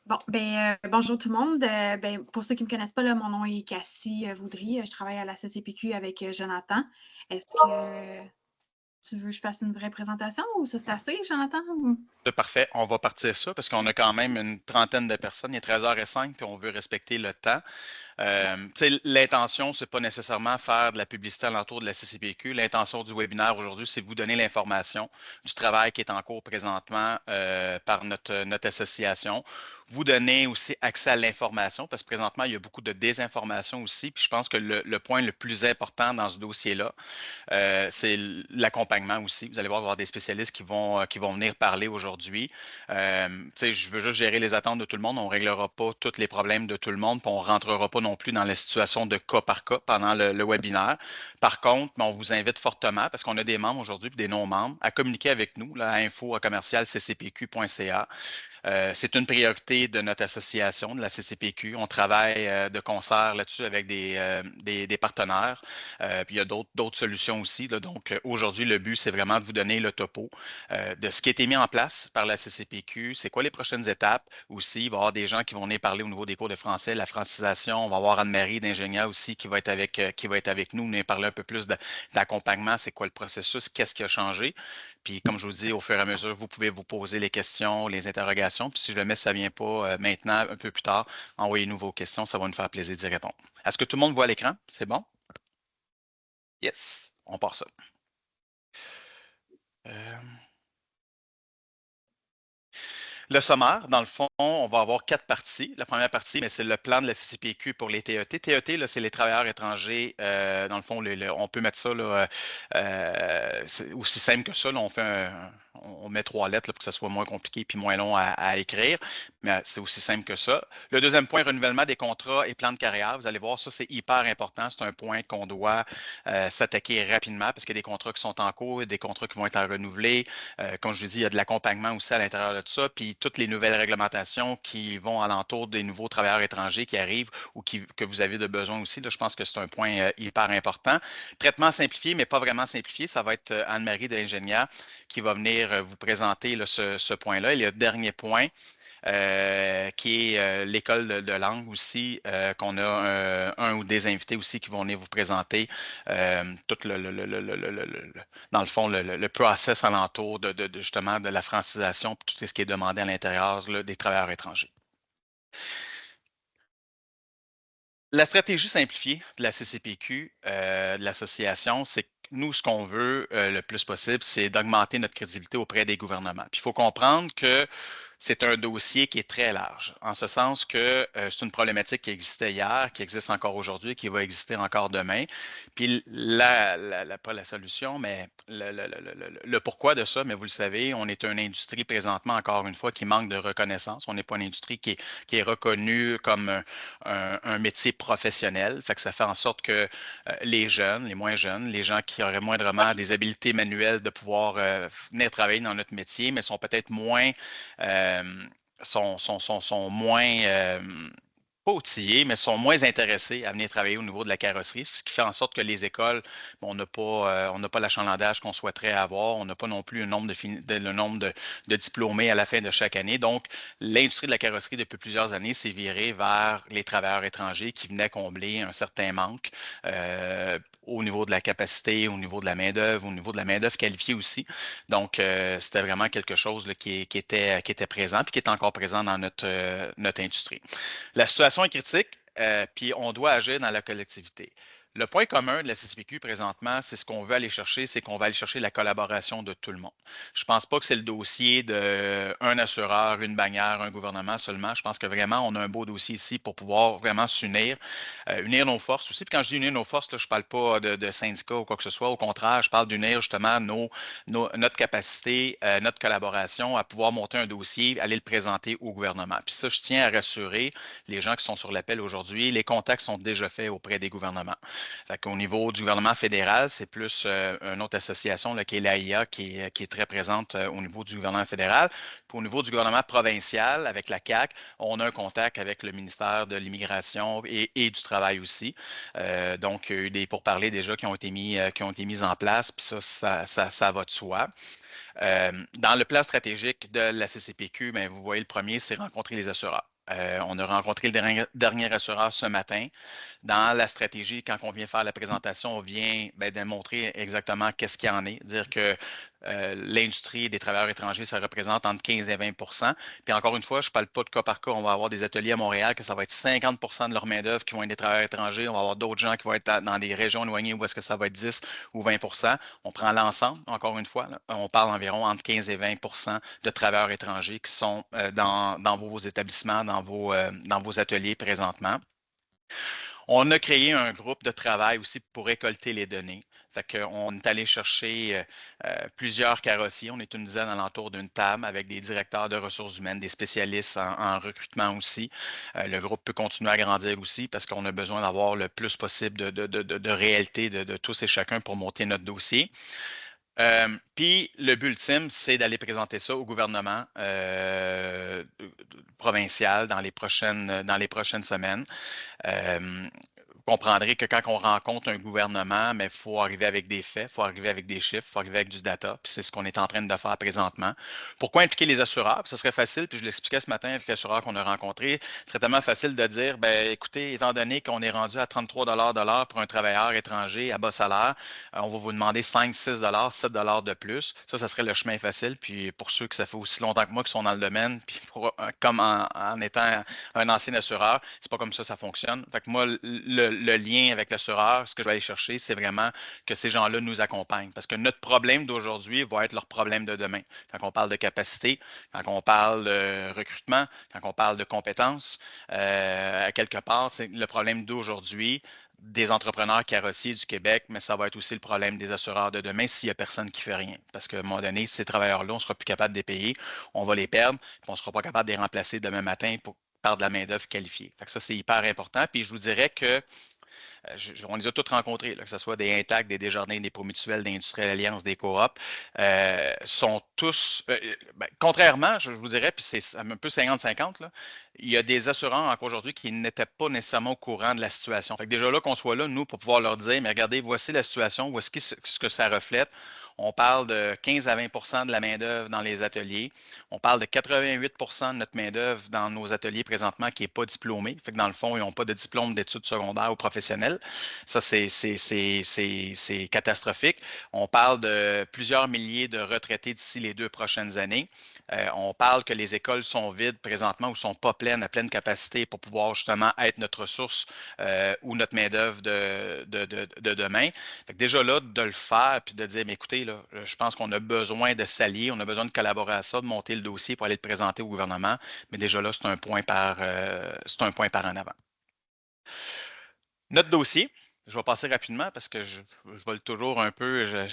Bonjour tout le monde. Pour ceux qui ne me connaissent pas, là, mon nom est Cassie Vaudry. Je travaille à la CCPQ avec Jonathan. Est-ce que tu veux que je fasse une vraie présentation ou ça c'est assez, Jonathan? C'est parfait, on va partir ça parce qu'on a quand même une trentaine de personnes. Il est 13h05 puis on veut respecter le temps. L'intention, c'est pas nécessairement faire de la publicité alentour de la CCPQ. L'intention du webinaire aujourd'hui, c'est de vous donner l'information du travail qui est en cours présentement par notre association. Vous donner aussi accès à l'information parce que présentement, il y a beaucoup de désinformation aussi. Puis je pense que le point le plus important dans ce dossier-là, c'est l'accompagnement aussi. Vous allez voir, il va y avoir des spécialistes qui vont venir parler aujourd'hui. Je veux juste gérer les attentes de tout le monde. On ne réglera pas tous les problèmes de tout le monde, puis on ne rentrera pas non plus dans la situation de cas par cas pendant le webinaire. Par contre, on vous invite fortement, parce qu'on a des membres aujourd'hui et des non-membres, à communiquer avec nous là, à info@commercialccpq.ca. C'est une priorité de notre association, de la CCPQ. On travaille de concert là-dessus avec des partenaires. Puis il y a d'autres solutions aussi, là. Donc, aujourd'hui, le but, c'est vraiment de vous donner le topo de ce qui a été mis en place par la CCPQ. C'est quoi les prochaines étapes aussi? Il va y avoir des gens qui vont venir parler au niveau des cours de français, la francisation. On va avoir Anne-Marie d'ingénieur aussi qui va être avec nous, venir parler un peu plus d'accompagnement. C'est quoi le processus? Qu'est-ce qui a changé? Puis, comme je vous dis, au fur et à mesure, vous pouvez vous poser les questions, les interrogations. Puis, si jamais ça ne vient pas maintenant, un peu plus tard, envoyez-nous vos questions. Ça va nous faire plaisir d'y répondre. Est-ce que tout le monde voit l'écran? C'est bon? Yes, on part ça. Euh, Le sommaire, dans le fond, on va avoir 4 parties. La première partie, mais c'est le plan de la CCPQ pour les TET. TET, là, c'est les travailleurs étrangers. Dans le fond, on peut mettre ça là, c'est aussi simple que ça. Là, on met 3 lettres là, pour que ça soit moins compliqué puis moins long à écrire. Mais c'est aussi simple que ça. Le deuxième point, renouvellement des contrats et plans de carrière. Vous allez voir, ça, c'est hyper important. C'est un point qu'on doit s'attaquer rapidement parce qu'il y a des contrats qui sont en cours, des contrats qui vont être à renouveler. Comme je vous dis, il y a de l'accompagnement aussi à l'intérieur de ça, puis toutes les nouvelles réglementations qui vont alentour des nouveaux travailleurs étrangers qui arrivent ou que vous avez de besoin aussi. Là, je pense que c'est un point hyper important. Traitement simplifié, mais pas vraiment simplifié. Ça va être Anne-Marie de l'ingénieur qui va venir vous présenter là, ce point-là. Et le dernier point, qui est l'école de langue aussi, qu'on a un ou des invités aussi qui vont venir vous présenter tout dans le fond, le process alentour justement de la francisation, puis tout ce qui est demandé à l'intérieur là, des travailleurs étrangers. La stratégie simplifiée de la CCPQ, de l'association, c'est que nous, ce qu'on veut le plus possible, c'est d'augmenter notre crédibilité auprès des gouvernements. Puis il faut comprendre que c'est un dossier qui est très large, en ce sens que c'est une problématique qui existait hier, qui existe encore aujourd'hui, qui va exister encore demain. Puis pas la solution, mais le pourquoi de ça, mais vous le savez, on est une industrie présentement, encore une fois, qui manque de reconnaissance. On n'est pas une industrie qui est reconnue comme un métier professionnel. Fait que ça fait en sorte que les jeunes, les moins jeunes, les gens qui auraient moindrement des habiletés manuelles de pouvoir venir travailler dans notre métier, mais sont peut-être moins euh, sont moins pas outillés, mais sont moins intéressés à venir travailler au niveau de la carrosserie, ce qui fait en sorte que les écoles, bon, on n'a pas l'achalandage qu'on souhaiterait avoir, on n'a pas non plus le nombre de diplômés à la fin de chaque année. Donc, l'industrie de la carrosserie, depuis plusieurs années, s'est virée vers les travailleurs étrangers qui venaient combler un certain manque au niveau de la capacité, au niveau de la main-d'œuvre, au niveau de la main-d'œuvre qualifiée aussi. Donc, c'était vraiment quelque chose là, qui était présent et qui est encore présent dans notre industrie. La situation est critique, puis on doit agir dans la collectivité. Le point commun de la CCPQ présentement, c'est ce qu'on veut aller chercher, c'est qu'on va aller chercher la collaboration de tout le monde. Je ne pense pas que c'est le dossier d'un assureur, une bannière, un gouvernement seulement. Je pense que vraiment, on a un beau dossier ici pour pouvoir vraiment s'unir, unir nos forces aussi. Puis quand je dis unir nos forces, là, je ne parle pas de syndicats ou quoi que ce soit. Au contraire, je parle d'unir justement notre capacité, notre collaboration à pouvoir monter un dossier, aller le présenter au gouvernement. Puis ça, je tiens à rassurer les gens qui sont sur l'appel aujourd'hui. Les contacts sont déjà faits auprès des gouvernements. Fait qu'au niveau du gouvernement fédéral, c'est plus une autre association là, qui est l'AIA qui est très présente au niveau du gouvernement fédéral. Puis au niveau du gouvernement provincial, avec la CAQ, on a un contact avec le ministère de l'Immigration et du Travail aussi. Donc, il y a eu des pourparlers déjà qui ont été mis en place, puis ça va de soi. Dans le plan stratégique de la CCPQ, bien, vous voyez, le premier, c'est rencontrer les assureurs. On a rencontré le dernier assureur ce matin. Dans la stratégie, quand on vient faire la présentation, on vient démontrer exactement qu'est-ce qu'il y en est, dire que l'industrie des travailleurs étrangers, ça représente entre 15 et 20 Puis encore une fois, je ne parle pas de cas par cas. On va avoir des ateliers à Montréal que ça va être 50 de leur main-d'œuvre qui vont être des travailleurs étrangers. On va avoir d'autres gens qui vont être dans des régions éloignées où est-ce que ça va être 10 ou 20 On prend l'ensemble, encore une fois. Là, on parle environ entre 15 et 20 de travailleurs étrangers qui sont dans vos établissements, dans vos ateliers présentement. On a créé un groupe de travail aussi pour récolter les données. Fait qu'on est allé chercher plusieurs carrossiers. On est une dizaine alentour d'une table avec des directeurs de ressources humaines, des spécialistes en recrutement aussi. Le groupe peut continuer à grandir aussi parce qu'on a besoin d'avoir le plus possible de réalité de tous et chacun pour monter notre dossier. Puis le but ultime, c'est d'aller présenter ça au gouvernement provincial dans les prochaines semaines. Vous comprendrez que quand on rencontre un gouvernement, il faut arriver avec des faits, il faut arriver avec des chiffres, il faut arriver avec du data. Puis c'est ce qu'on est en train de faire présentement. Pourquoi impliquer les assureurs? Puis ce serait facile, puis je l'expliquais ce matin avec l'assureur qu'on a rencontré. Ce serait tellement facile de dire, écoutez, étant donné qu'on est rendu à 33 de l'heure pour un travailleur étranger à bas salaire, on va vous demander 5, 6 7 de plus. Ça serait le chemin facile. Puis pour ceux que ça fait aussi longtemps que moi qui sont dans le domaine, puis comme en étant un ancien assureur, c'est pas comme ça fonctionne. Fait que moi, le lien avec l'assureur, ce que je vais aller chercher, c'est vraiment que ces gens-là nous accompagnent. Parce que notre problème d'aujourd'hui va être leur problème de demain. Quand on parle de capacité, quand on parle de recrutement, quand on parle de compétences, à quelque part, c'est le problème d'aujourd'hui des entrepreneurs carrossiers du Québec, mais ça va être aussi le problème des assureurs de demain s'il n'y a personne qui ne fait rien. Parce qu'à un moment donné, ces travailleurs-là, on ne sera plus capable de les payer, on va les perdre, puis on ne sera pas capable de les remplacer demain matin par de la main-d'œuvre qualifiée. Fait que ça, c'est hyper important. Puis je vous dirais que on les a tous rencontrés, là, que ce soit des Intact, des Desjardins, des Promutuels, des Industrielles Alliance, des Coop, sont tous, contrairement, je vous dirais, puis c'est un peu 50-50, là, il y a des assureurs encore aujourd'hui qui n'étaient pas nécessairement au courant de la situation. Fait que déjà là, qu'on soit là, nous, pour pouvoir leur dire, mais regardez, voici la situation, voici ce que ça reflète. On parle de 15 à 20 de la main-d'œuvre dans les ateliers. On parle de 88 de notre main-d'œuvre dans nos ateliers présentement qui n'est pas diplômée. Fait que dans le fond, ils n'ont pas de diplôme d'études secondaires ou professionnelles. Ça, c'est catastrophique. On parle de plusieurs milliers de retraités d'ici les 2 prochaines années. On parle que les écoles sont vides présentement ou sont pas pleines à pleine capacité pour pouvoir justement être notre ressource ou notre main-d'œuvre de demain. Fait que déjà là, de le faire puis de dire, mais écoutez, là, je pense qu'on a besoin de s'allier, on a besoin de collaborer à ça, de monter le dossier pour aller le présenter au gouvernement. Mais déjà là, c'est un point par en avant. Notre dossier, je vais passer rapidement parce que je vole toujours un peu,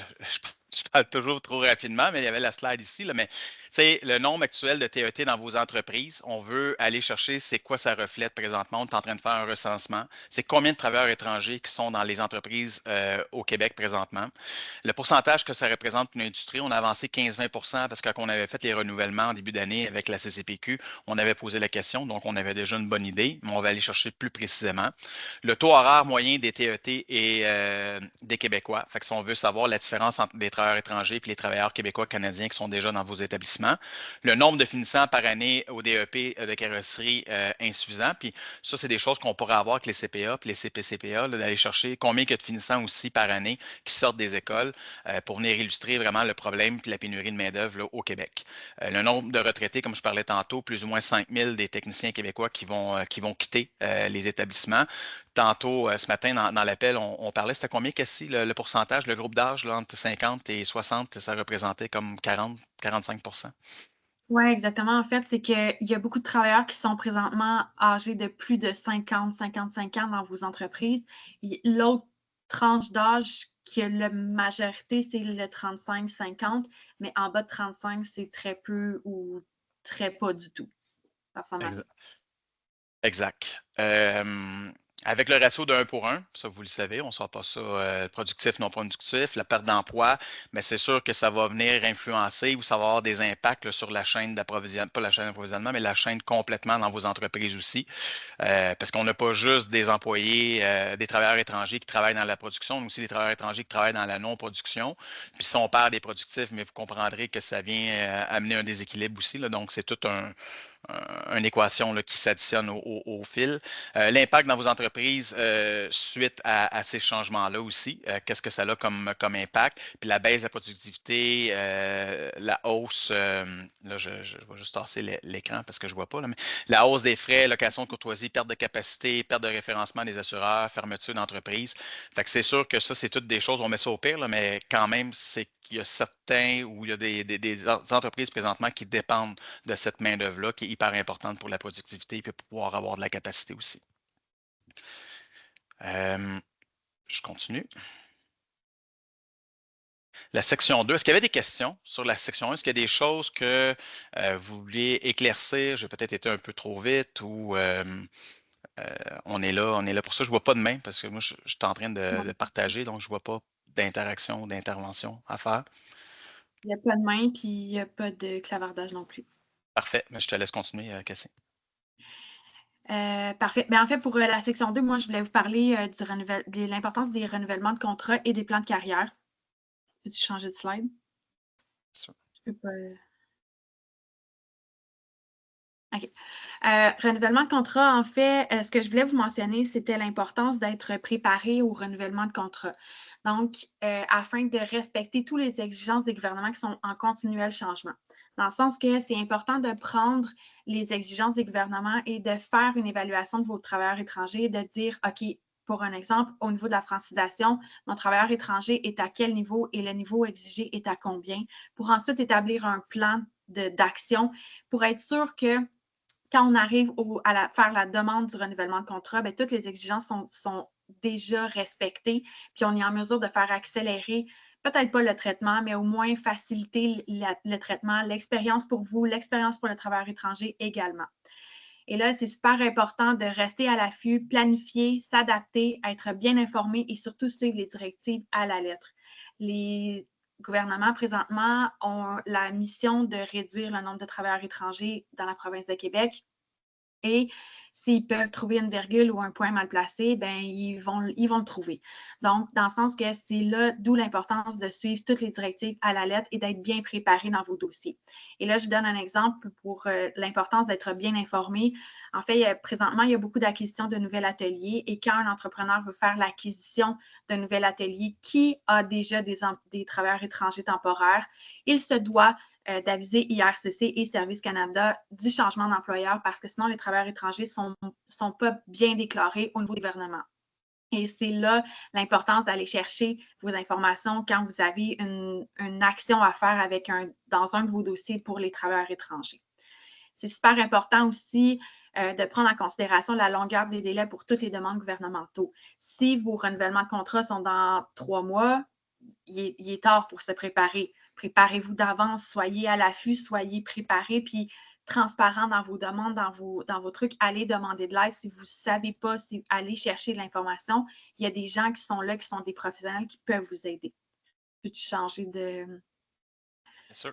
je parle toujours trop rapidement, mais il y avait la slide ici, là, mais c'est le nombre actuel de TET dans vos entreprises. On veut aller chercher c'est quoi ça reflète présentement. On est en train de faire un recensement. C'est combien de travailleurs étrangers qui sont dans les entreprises au Québec présentement. Le pourcentage que ça représente pour l'industrie, on a avancé 15-20 parce que quand on avait fait les renouvellements en début d'année avec la CCPQ, on avait posé la question, donc on avait déjà une bonne idée, mais on va aller chercher plus précisément. Le taux horaire moyen des TET et des Québécois. Fait que si on veut savoir la différence entre des travailleurs étrangers et les travailleurs québécois canadiens qui sont déjà dans vos établissements. Le nombre de finissants par année au DEP de carrosserie insuffisant. Puis ça, c'est des choses qu'on pourrait avoir avec les CPA et les CPCPA, d'aller chercher combien il y a de finissants aussi par année qui sortent des écoles pour venir illustrer vraiment le problème et la pénurie de main-d'œuvre au Québec. Le nombre de retraités, comme je parlais tantôt, plus ou moins 5 000 des techniciens québécois qui vont quitter les établissements. Tantôt, ce matin, dans l'appel, on parlait, c'était combien, Cassie, le pourcentage, le groupe d'âge entre 50 et 60, ça représentait comme 40-45 Oui, exactement. En fait, c'est qu'il y a beaucoup de travailleurs qui sont présentement âgés de plus de 50-55 ans dans vos entreprises. L'autre tranche d'âge qui a la majorité, c'est le 35-50, mais en bas de 35, c'est très peu ou très pas du tout. Ça ressemble à ça. Exact. Avec le ratio de 1 pour 1, ça vous le savez, on ne sort pas ça productif, non productif, la perte d'emploi, mais c'est sûr que ça va venir influencer ou ça va avoir des impacts là, sur la chaîne d'approvisionnement, pas la chaîne d'approvisionnement, mais la chaîne complètement dans vos entreprises aussi. Parce qu'on n'a pas juste des employés, des travailleurs étrangers qui travaillent dans la production, mais aussi des travailleurs étrangers qui travaillent dans la non-production. Puis si on perd des productifs, mais vous comprendrez que ça vient amener un déséquilibre aussi. Là, donc, c'est tout une équation là, qui s'additionne au fil. L'impact dans vos entreprises suite à ces changements-là aussi, qu'est-ce que ça a comme impact? Puis la baisse de la productivité, la hausse, là je vais juste tasser l'écran parce que je ne vois pas, là, mais la hausse des frais, location de courtoisie, perte de capacité, perte de référencement des assureurs, fermeture d'entreprise. Fait que c'est sûr que ça, c'est toutes des choses, on met ça au pire, là, mais quand même, c'est qu'il y a certains ou il y a des entreprises présentement qui dépendent de cette main-d'œuvre-là qui est hyper importante pour la productivité et pour pouvoir avoir de la capacité aussi. Je continue. La section 2, est-ce qu'il y avait des questions sur la section 1? Est-ce qu'il y a des choses que vous vouliez éclaircir? J'ai peut-être été un peu trop vite ou on est là pour ça. Je ne vois pas de main parce que moi, je suis en train de partager, donc je ne vois pas d'interaction, d'intervention à faire. Il n'y a pas de main, puis il n'y a pas de clavardage non plus. Parfait, mais je te laisse continuer, Cassie. Parfait. En fait, pour la section 2, moi, je voulais vous parler de l'importance des renouvellements de contrats et des plans de carrière. Peux-tu changer de slide? Je peux pas. OK. Renouvellement de contrat, en fait, ce que je voulais vous mentionner, c'était l'importance d'être préparé au renouvellement de contrat. Donc, afin de respecter toutes les exigences des gouvernements qui sont en continuel changement. Dans le sens que c'est important de prendre les exigences des gouvernements et de faire une évaluation de vos travailleurs étrangers, de dire, OK, pour un exemple, au niveau de la francisation, mon travailleur étranger est à quel niveau et le niveau exigé est à combien, pour ensuite établir un plan d'action pour être sûr que quand on arrive à faire la demande du renouvellement de contrat, bien, toutes les exigences sont déjà respectées, puis on est en mesure de faire accélérer, peut-être pas le traitement, mais au moins faciliter le traitement, l'expérience pour vous, l'expérience pour le travailleur étranger également. Et là, c'est super important de rester à l'affût, planifier, s'adapter, être bien informé et surtout suivre les directives à la lettre. Les gouvernements, présentement, ont la mission de réduire le nombre de travailleurs étrangers dans la province de Québec. Et s'ils peuvent trouver une virgule ou un point mal placé, ben ils vont le trouver. Donc, dans le sens que c'est là, d'où l'importance de suivre toutes les directives à la lettre et d'être bien préparé dans vos dossiers. Et là, je vous donne un exemple pour l'importance d'être bien informé. En fait, présentement, il y a beaucoup d'acquisitions de nouveaux ateliers et quand un entrepreneur veut faire l'acquisition d'un nouvel atelier qui a déjà des travailleurs étrangers temporaires, il se doit d'aviser IRCC et Service Canada du changement d'employeur parce que sinon, les travailleurs étrangers ne sont pas bien déclarés au niveau du gouvernement. Et c'est là l'importance d'aller chercher vos informations quand vous avez une action à faire dans un de vos dossiers pour les travailleurs étrangers. C'est super important aussi de prendre en considération la longueur des délais pour toutes les demandes gouvernementaux. Si vos renouvellements de contrat sont dans 3 mois, il est tard pour se préparer. Préparez-vous d'avance, soyez à l'affût, soyez préparés, puis transparent dans vos demandes, dans vos trucs. Allez demander de l'aide. Si vous ne savez pas, allez chercher de l'information. Il y a des gens qui sont là, qui sont des professionnels qui peuvent vous aider. Peux-tu changer de... Bien sûr.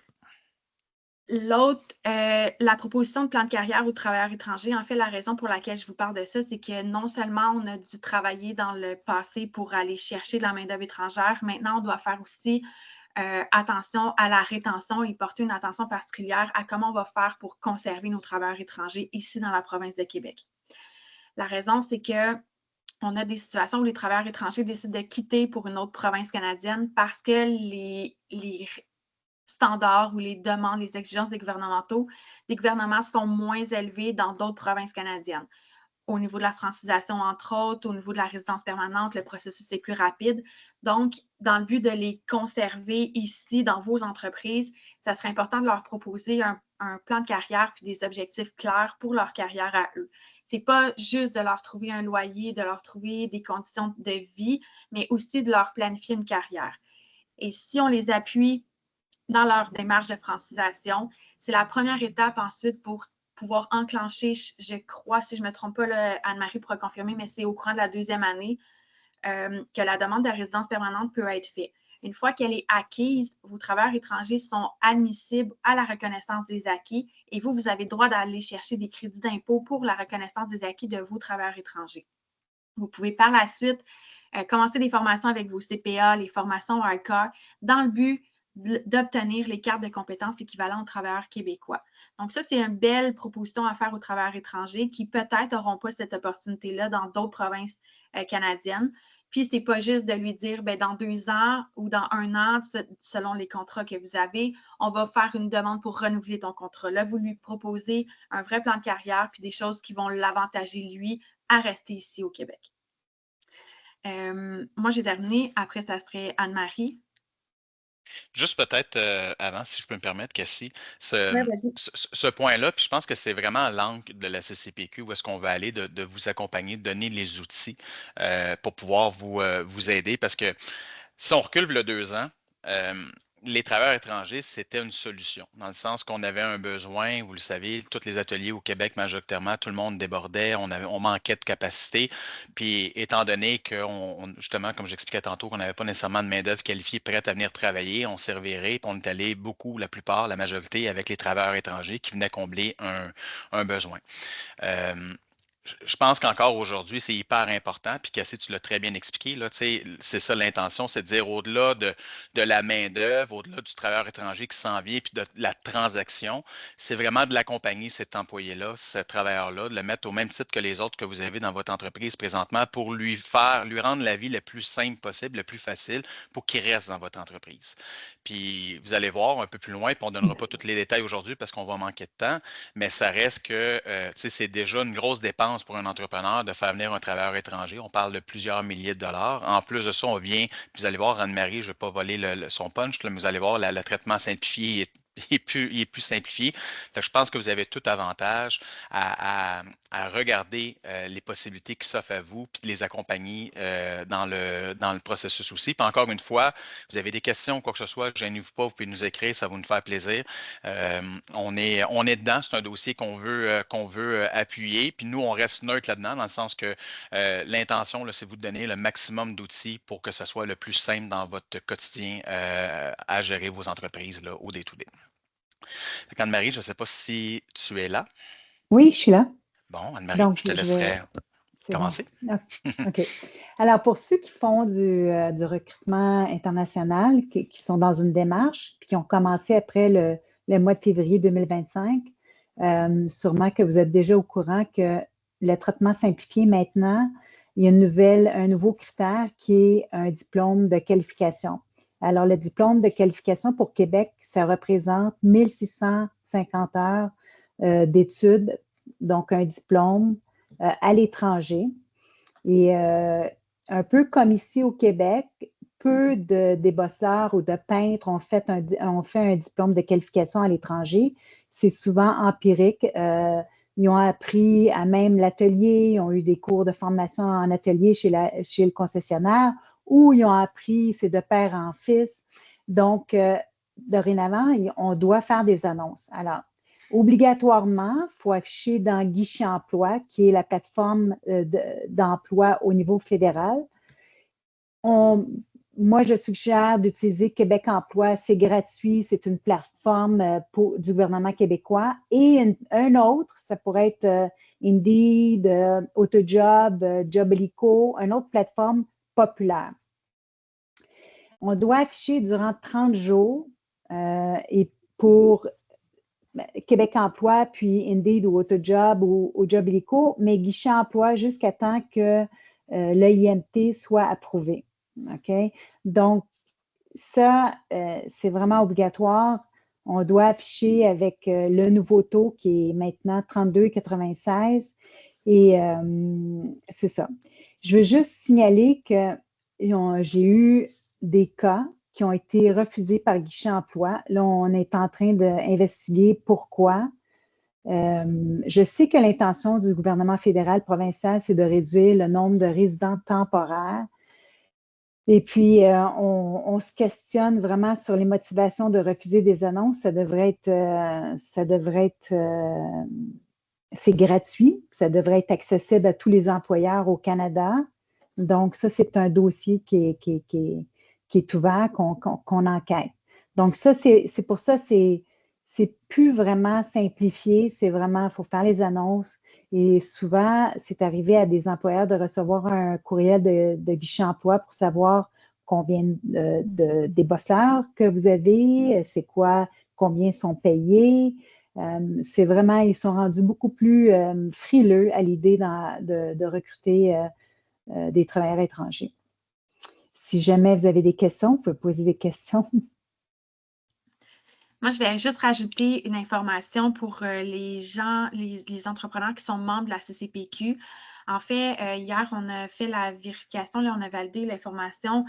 L'autre, la proposition de plan de carrière aux travailleurs étrangers, en fait, la raison pour laquelle je vous parle de ça, c'est que non seulement on a dû travailler dans le passé pour aller chercher de la main-d'œuvre étrangère, maintenant, on doit faire aussi attention à la rétention et porter une attention particulière à comment on va faire pour conserver nos travailleurs étrangers ici dans la province de Québec. La raison, c'est que on a des situations où les travailleurs étrangers décident de quitter pour une autre province canadienne parce que les standards ou les demandes, les exigences des gouvernements sont moins élevés dans d'autres provinces canadiennes. Au niveau de la francisation, entre autres, au niveau de la résidence permanente, le processus est plus rapide. Donc, dans le but de les conserver ici, dans vos entreprises, ça serait important de leur proposer un plan de carrière puis des objectifs clairs pour leur carrière à eux. Ce n'est pas juste de leur trouver un loyer, de leur trouver des conditions de vie, mais aussi de leur planifier une carrière. Et si on les appuie dans leur démarche de francisation, c'est la première étape ensuite pour pouvoir enclencher, je crois, si je ne me trompe pas, Anne-Marie pourra confirmer, mais c'est au courant de la 2e année que la demande de résidence permanente peut être faite. Une fois qu'elle est acquise, vos travailleurs étrangers sont admissibles à la reconnaissance des acquis et vous avez le droit d'aller chercher des crédits d'impôt pour la reconnaissance des acquis de vos travailleurs étrangers. Vous pouvez par la suite commencer des formations avec vos CPA, les formations ICAR, dans le but d'obtenir les cartes de compétences équivalentes aux travailleurs québécois. Donc ça, c'est une belle proposition à faire aux travailleurs étrangers qui peut-être n'auront pas cette opportunité-là dans d'autres provinces canadiennes. Puis, ce n'est pas juste de lui dire, bien, dans 2 ans ou dans 1 an, selon les contrats que vous avez, on va faire une demande pour renouveler ton contrat. Là, vous lui proposez un vrai plan de carrière puis des choses qui vont l'avantager, lui, à rester ici au Québec. Moi, j'ai terminé. Après, ça serait Anne-Marie. Juste peut-être avant, si je peux me permettre, Cassie, Ouais, vas-y. ce point-là, puis je pense que c'est vraiment l'angle de la CCPQ où est-ce qu'on va aller, de vous accompagner, de donner les outils pour pouvoir vous aider. Parce que si on recule le 2 ans, les travailleurs étrangers, c'était une solution, dans le sens qu'on avait un besoin, vous le savez, tous les ateliers au Québec, majoritairement, tout le monde débordait, on manquait de capacité. Puis, étant donné que, justement, comme j'expliquais tantôt, qu'on n'avait pas nécessairement de main-d'œuvre qualifiée prête à venir travailler, on servirait, puis on est allé beaucoup, la plupart, la majorité, avec les travailleurs étrangers qui venaient combler un besoin. Je pense qu'encore aujourd'hui, c'est hyper important. Puis Cassie, tu l'as très bien expliqué. Là, c'est ça l'intention, c'est de dire au-delà de la main-d'œuvre, au-delà du travailleur étranger qui s'en vient, puis de la transaction, c'est vraiment de l'accompagner, cet employé-là, ce travailleur-là, de le mettre au même titre que les autres que vous avez dans votre entreprise présentement pour lui rendre la vie la plus simple possible, la plus facile, pour qu'il reste dans votre entreprise. Puis vous allez voir un peu plus loin, puis on ne donnera pas tous les détails aujourd'hui parce qu'on va manquer de temps, mais ça reste que c'est déjà une grosse dépense pour un entrepreneur de faire venir un travailleur étranger. On parle de plusieurs milliers de dollars. En plus de ça, on vient, puis vous allez voir, Anne-Marie, je ne vais pas voler son punch, là, mais vous allez voir, le traitement simplifié il est plus simplifié. Fait que je pense que vous avez tout avantage à regarder les possibilités qui s'offrent à vous, puis de les accompagner dans le processus aussi. Puis encore une fois, vous avez des questions ou quoi que ce soit, gênez-vous pas, vous pouvez nous écrire, ça va nous faire plaisir. On est dedans, c'est un dossier qu'on veut appuyer, puis nous, on reste neutre là-dedans, dans le sens que l'intention, c'est de vous donner le maximum d'outils pour que ce soit le plus simple dans votre quotidien à gérer vos entreprises là, au day-to-day. Anne-Marie, je ne sais pas si tu es là. Oui, je suis là. Bon, Anne-Marie, Donc, je te laisserai c'est bon. commencer. OK. Alors, pour ceux qui font du recrutement international, qui sont dans une démarche, puis qui ont commencé après le mois de février 2025, sûrement que vous êtes déjà au courant que le traitement simplifié maintenant, il y a un nouveau critère qui est un diplôme de qualification. Alors, le diplôme de qualification pour Québec, ça représente 1650 heures d'études, donc un diplôme à l'étranger. Et un peu comme ici au Québec, peu de débosseleurs ou de peintres ont fait un diplôme de qualification à l'étranger. C'est souvent empirique. Ils ont appris à même l'atelier, ils ont eu des cours de formation en atelier chez le concessionnaire, ou ils ont appris, c'est de père en fils. Donc, dorénavant, on doit faire des annonces. Alors, obligatoirement, il faut afficher dans Guichet Emploi, qui est la plateforme d'emploi au niveau fédéral. Moi, je suggère d'utiliser Québec Emploi. C'est gratuit, c'est une plateforme du gouvernement québécois. Et un autre, ça pourrait être Indeed, Autojob, Jobilico, une autre plateforme populaire. On doit afficher durant 30 jours et pour Québec Emploi, puis Indeed ou Autojob ou Jobilico, mais Guichet Emploi jusqu'à temps que l'EIMT soit approuvé. OK? Donc, ça, c'est vraiment obligatoire. On doit afficher avec le nouveau taux qui est maintenant 32,96 et c'est ça. Je veux juste signaler que j'ai eu des cas qui ont été refusés par Guichet Emploi. Là, on est en train d'investiguer pourquoi. Je sais que l'intention du gouvernement fédéral, provincial, c'est de réduire le nombre de résidents temporaires. Et puis, on se questionne vraiment sur les motivations de refuser des annonces. Ça devrait être c'est gratuit. Ça devrait être accessible à tous les employeurs au Canada. Donc, ça, c'est un dossier qui est ouvert, qu'on enquête. Donc, ça, c'est pour ça, c'est plus vraiment simplifié. C'est vraiment, il faut faire les annonces. Et souvent, c'est arrivé à des employeurs de recevoir un courriel de guichet emploi pour savoir combien des bosseurs que vous avez, c'est quoi, combien sont payés. C'est vraiment, ils sont rendus beaucoup plus frileux à l'idée de recruter des travailleurs étrangers. Si jamais vous avez des questions, vous pouvez poser des questions. Moi, je vais juste rajouter une information pour les gens, les entrepreneurs qui sont membres de la CCPQ. En fait, hier, on a fait la vérification, là, on a validé l'information.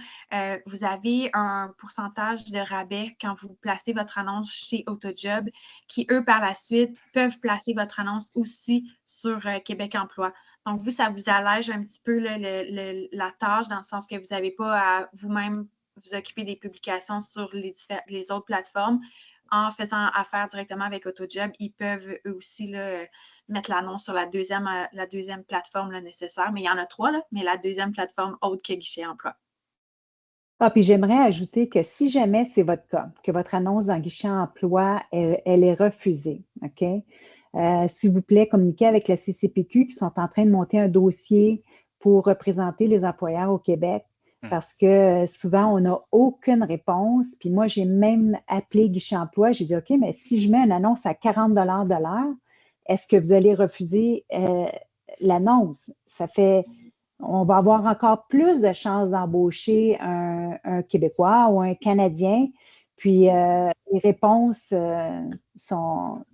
Vous avez un pourcentage de rabais quand vous placez votre annonce chez AutoJob, qui, eux, par la suite, peuvent placer votre annonce aussi sur Québec Emploi. Donc, vous, ça vous allège un petit peu là, la tâche, dans le sens que vous n'avez pas à vous-même vous occuper des publications sur les autres plateformes. En faisant affaire directement avec AutoJob, ils peuvent eux aussi là, mettre l'annonce sur la deuxième plateforme là, nécessaire. Mais il y en a 3, là, mais la deuxième plateforme autre que Guichet Emploi. Ah, puis j'aimerais ajouter que si jamais c'est votre cas, que votre annonce dans Guichet Emploi, elle est refusée, OK? S'il vous plaît, communiquez avec la CCPQ qui sont en train de monter un dossier pour représenter les employeurs au Québec parce que souvent, on n'a aucune réponse. Puis moi, j'ai même appelé Guichet Emploi. J'ai dit, OK, mais si je mets une annonce à 40 de l'heure, est-ce que vous allez refuser l'annonce? On va avoir encore plus de chances d'embaucher un Québécois ou un Canadien. Puis les réponses sont,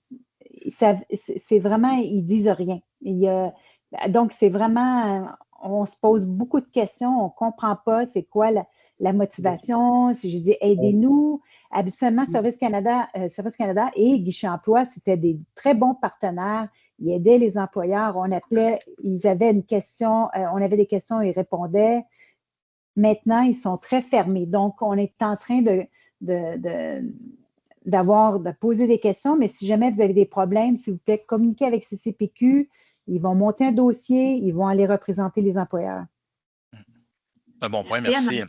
c'est vraiment, ils disent rien. Donc, c'est vraiment, on se pose beaucoup de questions, on ne comprend pas c'est quoi la motivation. Si j'ai dit aidez-nous, habituellement, Service Canada et Guichet Emploi, c'était des très bons partenaires. Ils aidaient les employeurs. On appelait, ils avaient une question, on avait des questions, ils répondaient. Maintenant, ils sont très fermés. Donc, on est en train de poser des questions, mais si jamais vous avez des problèmes, s'il vous plaît, communiquez avec CCPQ. Ils vont monter un dossier, ils vont aller représenter les employeurs. Un bon point, merci.